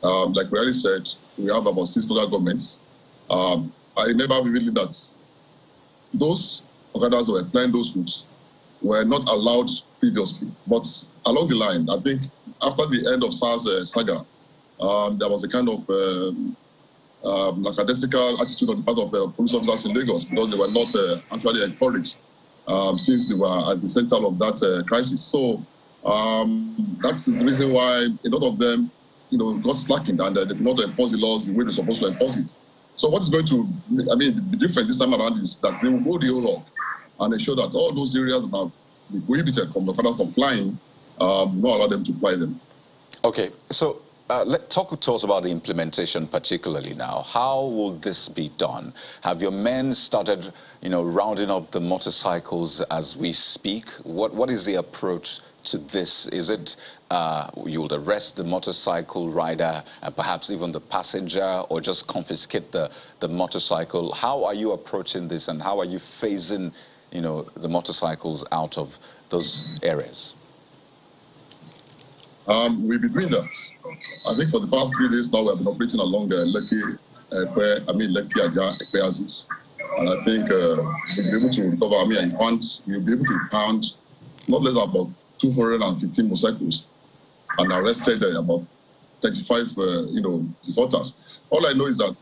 Like we already said, we have about 6 local governments. I remember vividly that those Okadas were applying those routes were not allowed previously. But along the line, I think after the end of SARS saga, there was a kind of lackadaisical attitude on the part of police officers in Lagos because they were not actually encouraged since they were at the center of that crisis. So that's the reason why a lot of them, got slacking and they did not enforce the laws the way they're supposed to enforce it. So what is going to, be different this time around is that they will go the whole log and ensure that all those areas that have been prohibited from the Okada from flying, not allow them to fly them.
Okay, so talk to us about the implementation particularly now. How will this be done? Have your men started, rounding up the motorcycles as we speak? What is the approach to this? Is it you will arrest the motorcycle rider and perhaps even the passenger, or just confiscate the motorcycle? How are you approaching this, and how are you phasing the motorcycles out of those areas?
We've been doing that. I think for the past 3 days now, we have been operating along Lekki, Ekpe axis. And I think we'll be able to recover, we'll be able to pound not less than about 215 motorcycles and arrested about 35, defaulters. All I know is that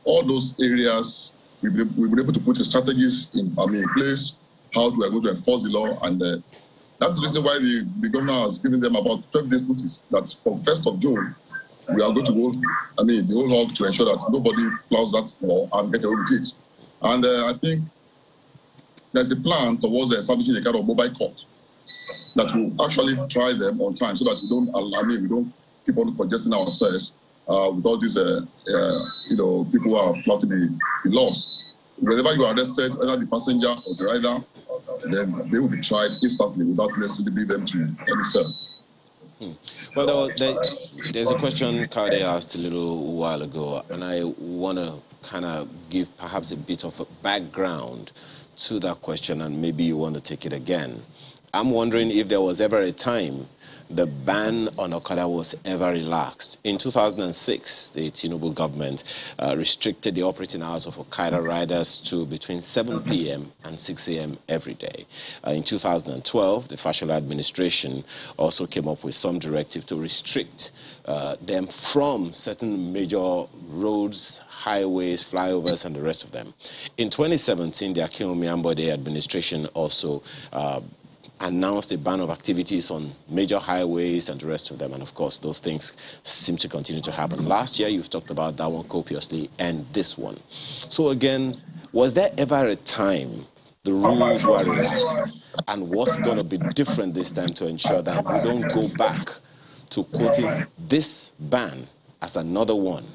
all those areas, we've been able to put the strategies in place, how we are going to enforce the law, and that's the reason why the governor has given them about 12 days notice that from 1st of June, we are going to go, the whole hog to ensure that nobody flouts that law and get away with it. And I think there's a plan towards establishing a kind of mobile court that will actually try them on time so that we don't keep on congesting ourselves with all these, people who are flouting the laws. Whenever you are arrested, whether the passenger or the rider, then they will be tried instantly without necessarily bringing them to any cell.
Well, there's a question Kade asked a little while ago, and I want to kind of give perhaps a bit of a background to that question, and maybe you want to take it again. I'm wondering if there was ever a time the ban on Okada was ever relaxed. In 2006, the Tinubu government restricted the operating hours of Okada riders to between 7 p.m. and 6 a.m. every day. In 2012, the Fashola administration also came up with some directive to restrict them from certain major roads, highways, flyovers, and the rest of them. In 2017, the Akinwumi Ambode administration also announced a ban of activities on major highways and the rest of them. And of course, those things seem to continue to happen. Last year, you've talked about that one copiously, and this one. So again, was there ever a time the rules were relaxed? And what's going to be different this time to ensure that we don't go back to quoting this ban as another one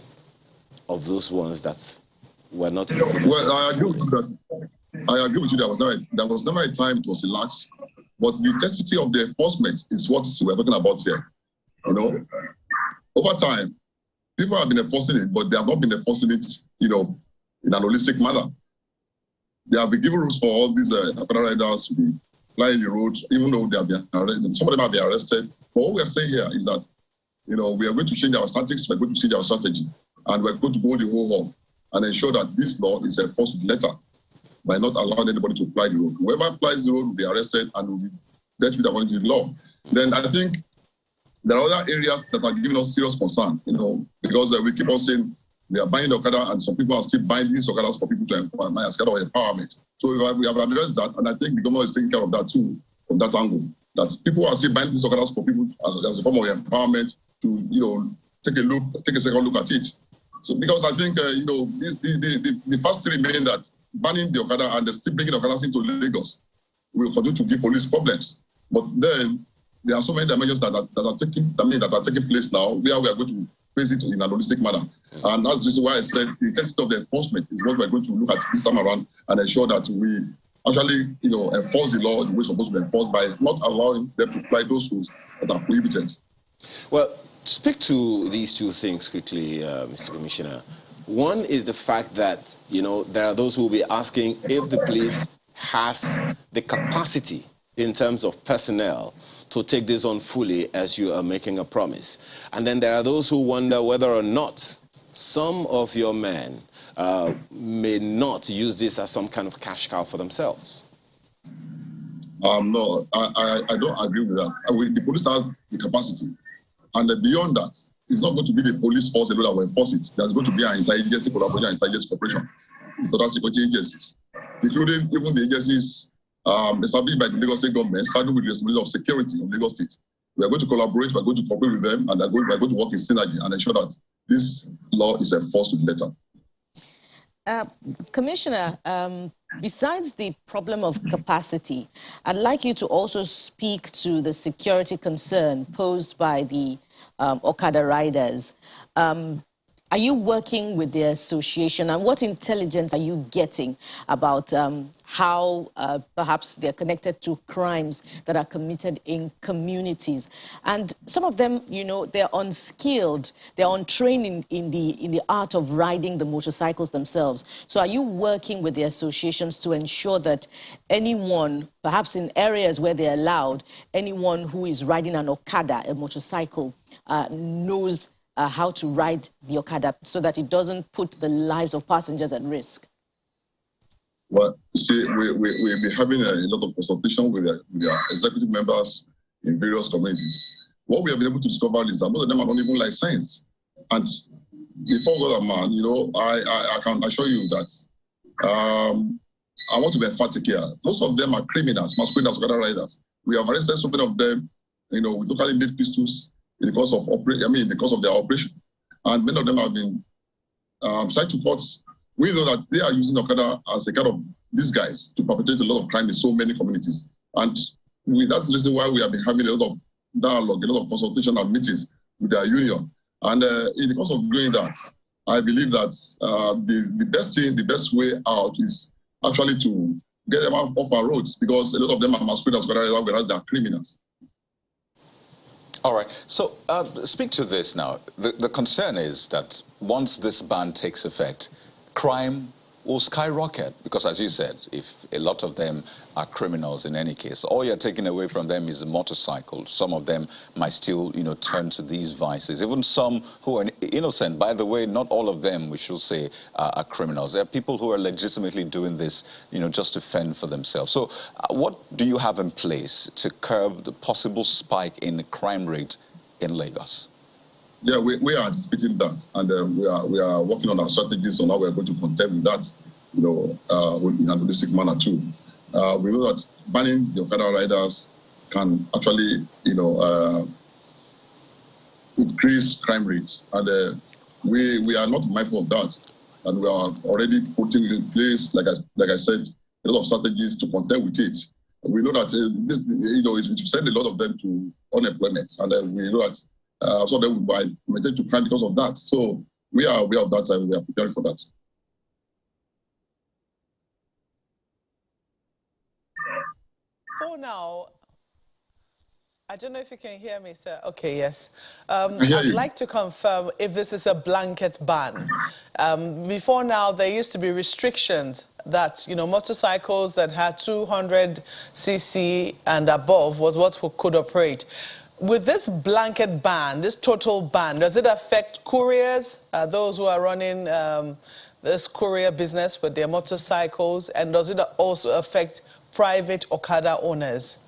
of those ones that were not implemented?
Well, I agree with you that there was never a time it was relaxed. But the intensity of the enforcement is what we're talking about here. You know, over time, people have been enforcing it, but they have not been enforcing it, you know, in an holistic manner. They have been given rules for all these Okada riders to be flying the road, even though they have been arrested. Some of them have been arrested. But what we are saying here is that, you know, we are going to change our tactics, we're going to change our strategy, and we're going to go the whole hog and ensure that this law is enforced with letter, by not allowing anybody to apply the road. Whoever applies the road will be arrested and will be dealt with according to the law. Then I think there are other areas that are giving us serious concern, you know, because we keep on saying we are buying Okada and some people are still buying these Okadas for people to empower, as kind of empowerment. So we have addressed that, and I think the government is taking care of that too, from that angle, that people are still buying these Okadas for people as a form of empowerment to, you know, take a second look at it. So because I think, you know, the first three remain that banning the Okada and still bringing Okadas into Lagos will continue to give police problems. But then there are so many dimensions that are taking place now where we are going to face it in a holistic manner. And that's the reason why I said the intensity of the enforcement is what we're going to look at this time around and ensure that we actually, you know, enforce the law the way it's supposed to be enforced by not allowing them to apply those rules that are prohibited.
Well, speak to these two things quickly, Mr. Commissioner. One is the fact that, you know, there are those who will be asking if the police has the capacity in terms of personnel to take this on fully as you are making a promise. And then there are those who wonder whether or not some of your men may not use this as some kind of cash cow for themselves.
No, I don't agree with that. The police has the capacity. And beyond that, it's not going to be the police force alone that will enforce it. There's going to be an inter-agency collaboration, inter-agency cooperation with other security agencies, including even the agencies established by the Lagos State government, starting with the responsibility of security of Lagos State. We are going to collaborate, we are going to cooperate with them, and we are going to work in synergy and ensure that this law is enforced with letter.
Commissioner, besides the problem of capacity, I'd like you to also speak to the security concern posed by the Okada riders. Are you working with the association, and what intelligence are you getting about how perhaps they're connected to crimes that are committed in communities? And some of them, you know, they're unskilled, they're untrained in the art of riding the motorcycles themselves. So are you working with the associations to ensure that anyone, perhaps in areas where they're allowed, anyone who is riding an Okada, a motorcycle, knows how to ride the Okada so that it doesn't put the lives of passengers at risk?
Well, you see, we'll be having a lot of consultation with their executive members in various communities. What we have been able to discover is that most of them are not even licensed. And before God and man, you know, I can assure you that I want to be emphatic here. Most of them are criminals, masquerading as Okada riders. We have arrested so many of them, you know, with locally made pistols in the course of their operation, and many of them have been sent to courts. We know that they are using Okada as a kind of these guys to perpetrate a lot of crime in so many communities, and that's the reason why we have been having a lot of dialogue, a lot of consultation and meetings with their union. And in the course of doing that, I believe that the best way out is actually to get them off our roads, because a lot of them are masquerading as Okada riders, whereas they are criminals.
All right. So speak to this now. The concern is that once this ban takes effect, crime will skyrocket because, as you said, if a lot of them are criminals in any case, all you're taking away from them is a motorcycle. Some of them might still, turn to these vices. Even some who are innocent, by the way, not all of them, we should say, are criminals. There are people who are legitimately doing this, just to fend for themselves. So what do you have in place to curb the possible spike in the crime rate in Lagos?
Yeah, we are anticipating that, and we are working on our strategies on how we are going to contend with that, in a holistic manner too. We know that banning the Okada riders can actually, increase crime rates, and we are not mindful of that, and we are already putting in place, like I said, a lot of strategies to contend with it. We know that this, it will send a lot of them to unemployment, and we know that. So they will maintain to crime because of that. So we are aware of that and we are preparing for that.
For now, I don't know if you can hear me, sir. Okay, yes.
I'd
like to confirm if this is a blanket ban. Before now, there used to be restrictions that, motorcycles that had 200 cc and above was what could operate. With this blanket ban, this total ban, does it affect couriers, those who are running this courier business with their motorcycles, and does it also affect private Okada owners?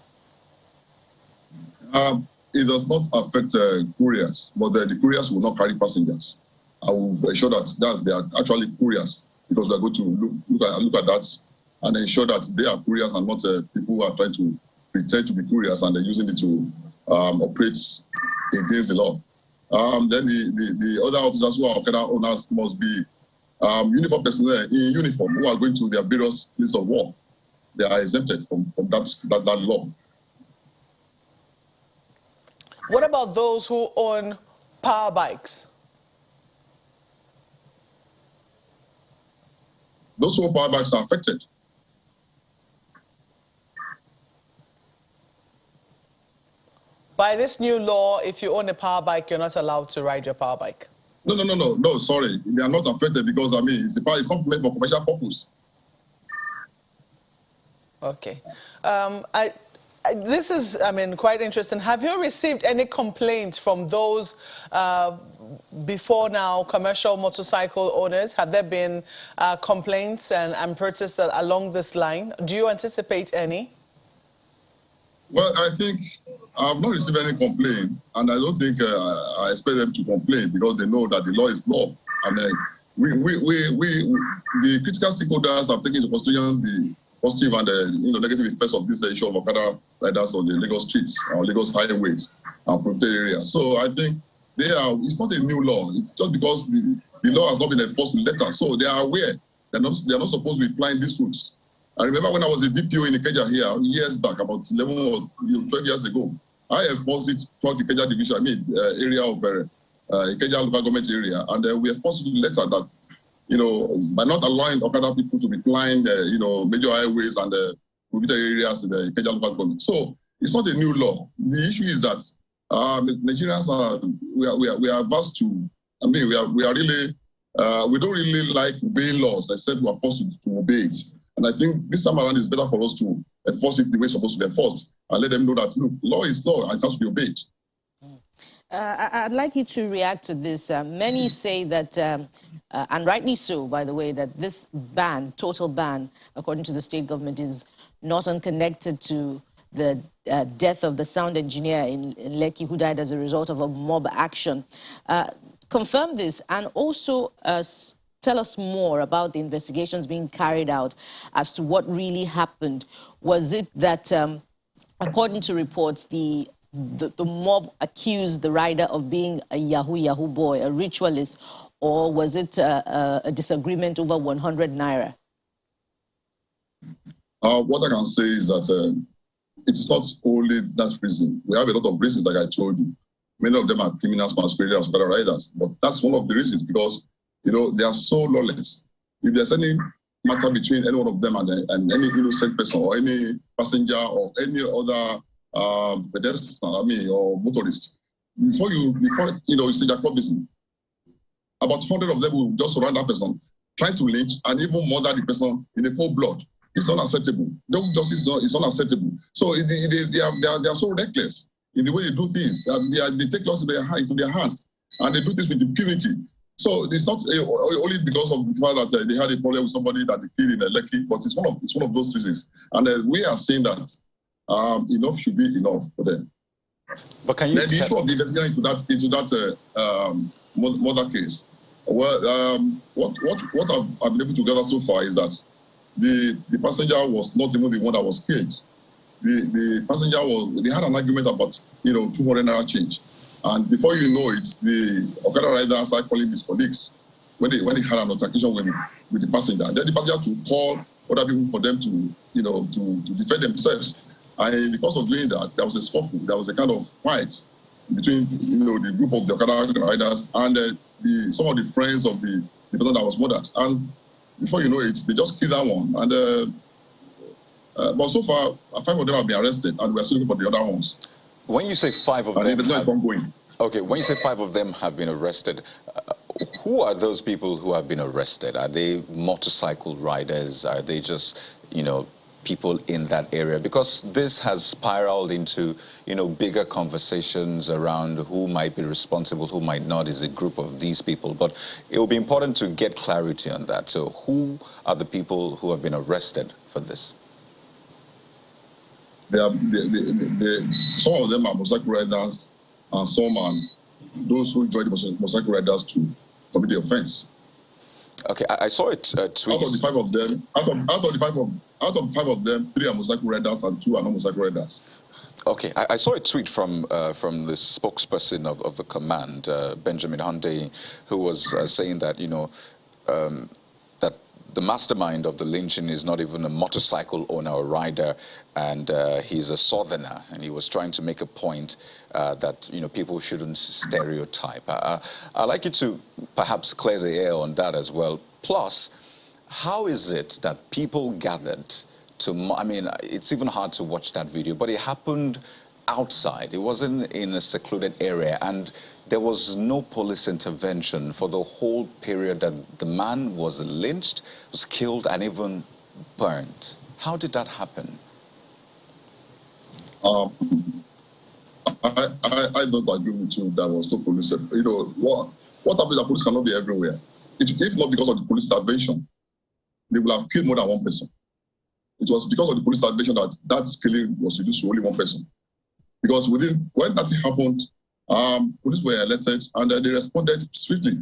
It does not affect couriers, but the couriers will not carry passengers. I will ensure that they are actually couriers, because we are going to look at that and ensure that they are couriers and not people who are trying to pretend to be couriers and they're using it to operate against the law. Then the other officers who are Okada owners must be uniform personnel in uniform who are going to their various places of work. They are exempted from that law.
What about those who own power bikes?
Those who own power bikes are affected.
By this new law, if you own a power bike, you're not allowed to ride your power bike.
No, sorry. They are not affected because, it's not made for commercial purpose.
Okay. This is, quite interesting. Have you received any complaints from those before now commercial motorcycle owners? Have there been complaints and protests along this line? Do you anticipate any?
Well, I think I have not received any complaint, and I don't think I expect them to complain because they know that the law is law. And the critical stakeholders have taken into consideration the positive and negative effects of this issue of Okada riders on the Lagos streets or Lagos highways and protected areas. So I think it's not a new law. It's just because the law has not been enforced to letter. So they are aware they are not supposed to be applying these rules. I remember when I was a DPO in Ikeja here years back, about 11 or 12 years ago, I enforced it throughout the Ikeja division, area of Ikeja local government area, and we enforced the letter that, by not allowing Okada people to be applying, major highways and prohibited areas in the Ikeja local government. So it's not a new law. The issue is that Nigerians we are averse to. We are really we don't really like obeying laws except we are forced to obey it. And I think this time around is better for us to enforce it the way it's supposed to be enforced and let them know that, look, law is law and it has to be obeyed.
I'd like you to react to this. Many say that, and rightly so, by the way, that this ban, total ban, according to the state government, is not unconnected to the death of the sound engineer in Lekki who died as a result of a mob action. Confirm this and also tell us more about the investigations being carried out as to what really happened. Was it that, according to reports, the mob accused the rider of being a Yahoo boy, a ritualist, or was it a disagreement over 100 naira?
What I can say is that it is not only that reason. We have a lot of reasons, like I told you. Many of them are criminals masquerading as Okada riders, but that's one of the reasons because they are so lawless. If there's any matter between any one of them and any innocent person or any passenger or any other pedestrian, or motorist, before you see their club business, about 100 of them will just surround that person trying to lynch and even murder the person in the cold blood. It's unacceptable. Double justice is unacceptable. So they are so reckless in the way they do things. They take laws into their hands, and they do things with impunity. So it's not only because of the fact that they had a problem with somebody that they killed in Lekki, but it's one of those reasons. And we are saying that enough should be enough for them.
But can you
then the issue of the investigation into that murder case? Well, what I've been able to gather so far is that the passenger was not even the one that was killed. The passenger they had an argument about 200 naira change. And before you know it, the Okada rider started calling his colleagues when they had an altercation with the passenger. And then the passenger to call other people for them to defend themselves. And in the course of doing that, there was a scuffle. There was a kind of fight between the group of the Okada riders and some of the friends of the person that was murdered. And before you know it, they just killed that one. And but so far, 5 of them have been arrested, and we're still looking for the other ones.
When you say 5 of them,
okay.
When you say 5 of them have been arrested, who are those people who have been arrested? Are they motorcycle riders? Are they just, people in that area? Because this has spiraled into, bigger conversations around who might be responsible, who might not, is a group of these people. But it will be important to get clarity on that. So who are the people who have been arrested for this?
Some of them are motorcycle riders, and some are those who joined the motorcycle riders to commit the offense.
Okay, I saw it tweet.
Out of the 5 of them, out of 5 of them, 3 are motorcycle riders and 2 are not motorcycle riders.
Okay, I saw a tweet from the spokesperson of the command, Benjamin Hunday, who was saying that that the mastermind of the lynching is not even a motorcycle owner or rider, and he's a southerner, and he was trying to make a point that people shouldn't stereotype. I'd like you to perhaps clear the air on that as well. Plus, how is it that people gathered to, it's even hard to watch that video, but it happened outside. It wasn't in a secluded area, and there was no police intervention for the whole period that the man was lynched, was killed, and even burnt. How did that happen?
I don't agree with you. There was no police. What happens is that police cannot be everywhere. If not because of the police intervention, they would have killed more than one person. It was because of the police intervention that killing was reduced to only one person. Because when that happened, police were alerted and they responded swiftly.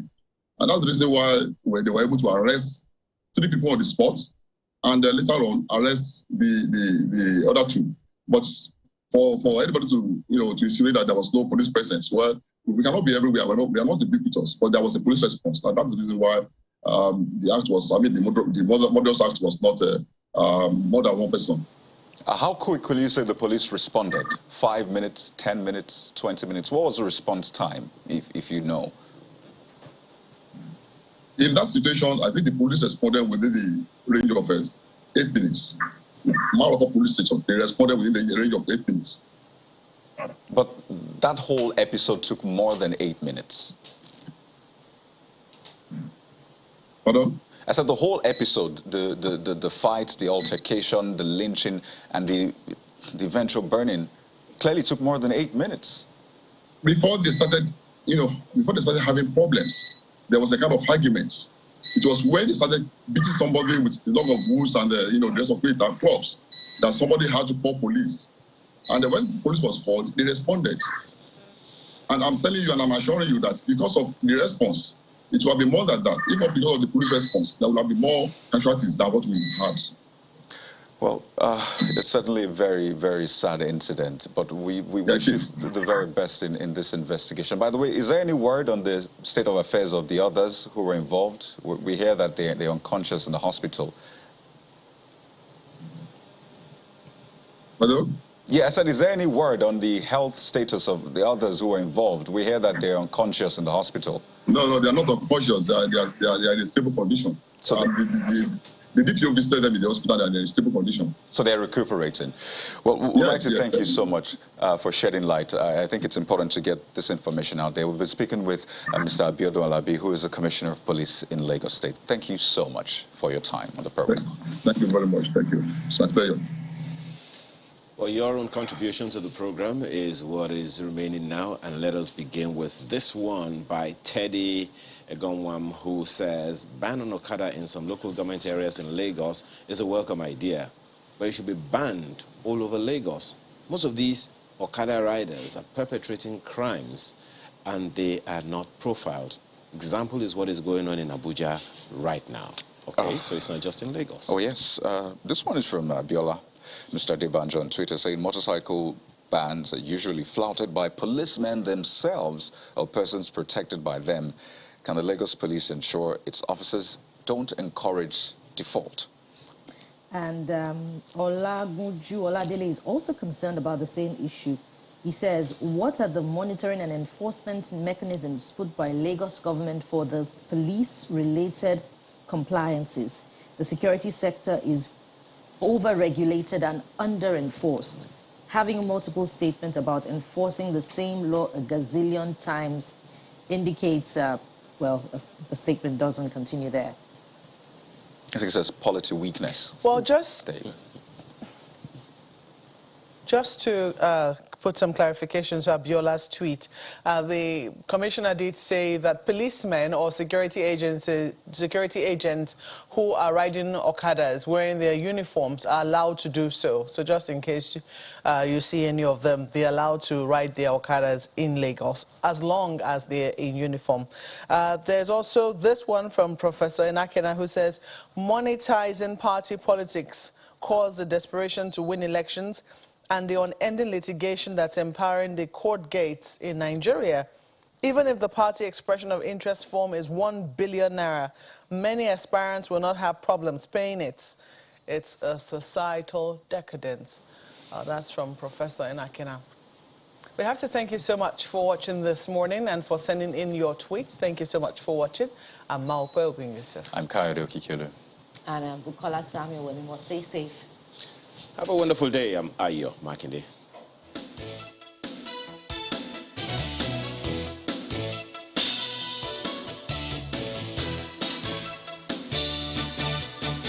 And that's the reason why they were able to arrest 3 people on the spot and later on arrest the other 2. But for anybody to insinuate that there was no police presence, well, we cannot be everywhere. We are not ubiquitous, but there was a police response. And that's the reason why the act was, the Models Act was not more than one person.
How quick will you say the police responded? 5 minutes, 10 minutes, 20 minutes? What was the response time, if you know?
In that situation, I think the police responded within the range of 8 minutes. Malaka police station, they responded within the range of 8 minutes.
But that whole episode took more than 8 minutes.
Pardon?
I said the whole episode, the fight, the altercation, the lynching, and the eventual burning clearly took more than 8 minutes.
Before they started having problems, there was a kind of argument. It was when they started beating somebody with a lot of wounds and the rest of it and clubs that somebody had to call police. And when police was called, they responded. And I'm telling you and I'm assuring you that because of the response, it will be more than that. If not because of the police response, there will have been more casualties than what we had.
Well, it's certainly a very, very sad incident, but we wish you the very best in this investigation. By the way, is there any word on the state of affairs of the others who were involved? We hear that they're unconscious in the hospital.
Hello?
Yeah, I said, is there any word on the health status of the others who were involved? We hear that they're unconscious in the hospital.
No, they're not unconscious. They are in a stable condition.
So
The DPO visited them in the hospital and they're in stable condition.
So they're recuperating. Well, we'd like to thank you so much for shedding light. I think it's important to get this information out there. We've been speaking with Mr. Abiodun Alabi, who is the Commissioner of Police in Lagos State. Thank you so much for your time on the program.
Thank you very much. Thank you. It's my pleasure.
Well, your own contribution to the program is what is remaining now, and let us begin with this one by Teddy Egonwam, who says, ban on Okada in some local government areas in Lagos is a welcome idea, but it should be banned all over Lagos. Most of these Okada riders are perpetrating crimes, and they are not profiled. Example is what is going on in Abuja right now. Okay, so it's not just in Lagos.
Oh, yes. This one is from Biola. Mr. Debanjo on Twitter saying motorcycle bans are usually flouted by policemen themselves or persons protected by them. Can the Lagos police ensure its officers don't encourage default?
And Olagunju Oladele is also concerned about the same issue. He says, what are the monitoring and enforcement mechanisms put by Lagos government for the police-related compliances? The security sector is over-regulated and under-enforced. Having multiple statements about enforcing the same law a gazillion times indicates, well, the statement doesn't continue there.
I think it says policy weakness.
Well, just to put some clarification to Abiola's tweet, the commissioner did say that policemen or security agents who are riding Okadas wearing their uniforms are allowed to do so. So just in case you see any of them, they're allowed to ride their Okadas in Lagos as long as they're in uniform. There's also this one from Professor Inakena who says, monetizing party politics caused the desperation to win elections and the unending litigation that's empowering the court gates in Nigeria. Even if the party expression of interest form is 1 billion naira, many aspirants will not have problems paying it. It's a societal decadence. That's from Professor Inakina. We have to thank you so much for watching this morning and for sending in your tweets. Thank you so much for watching. I'm Maupe Obinyusa.
I'm Kayode Okikele.
And I'm Bukola Samuel. Stay safe.
Have a wonderful day. I'm Ayo Makinde.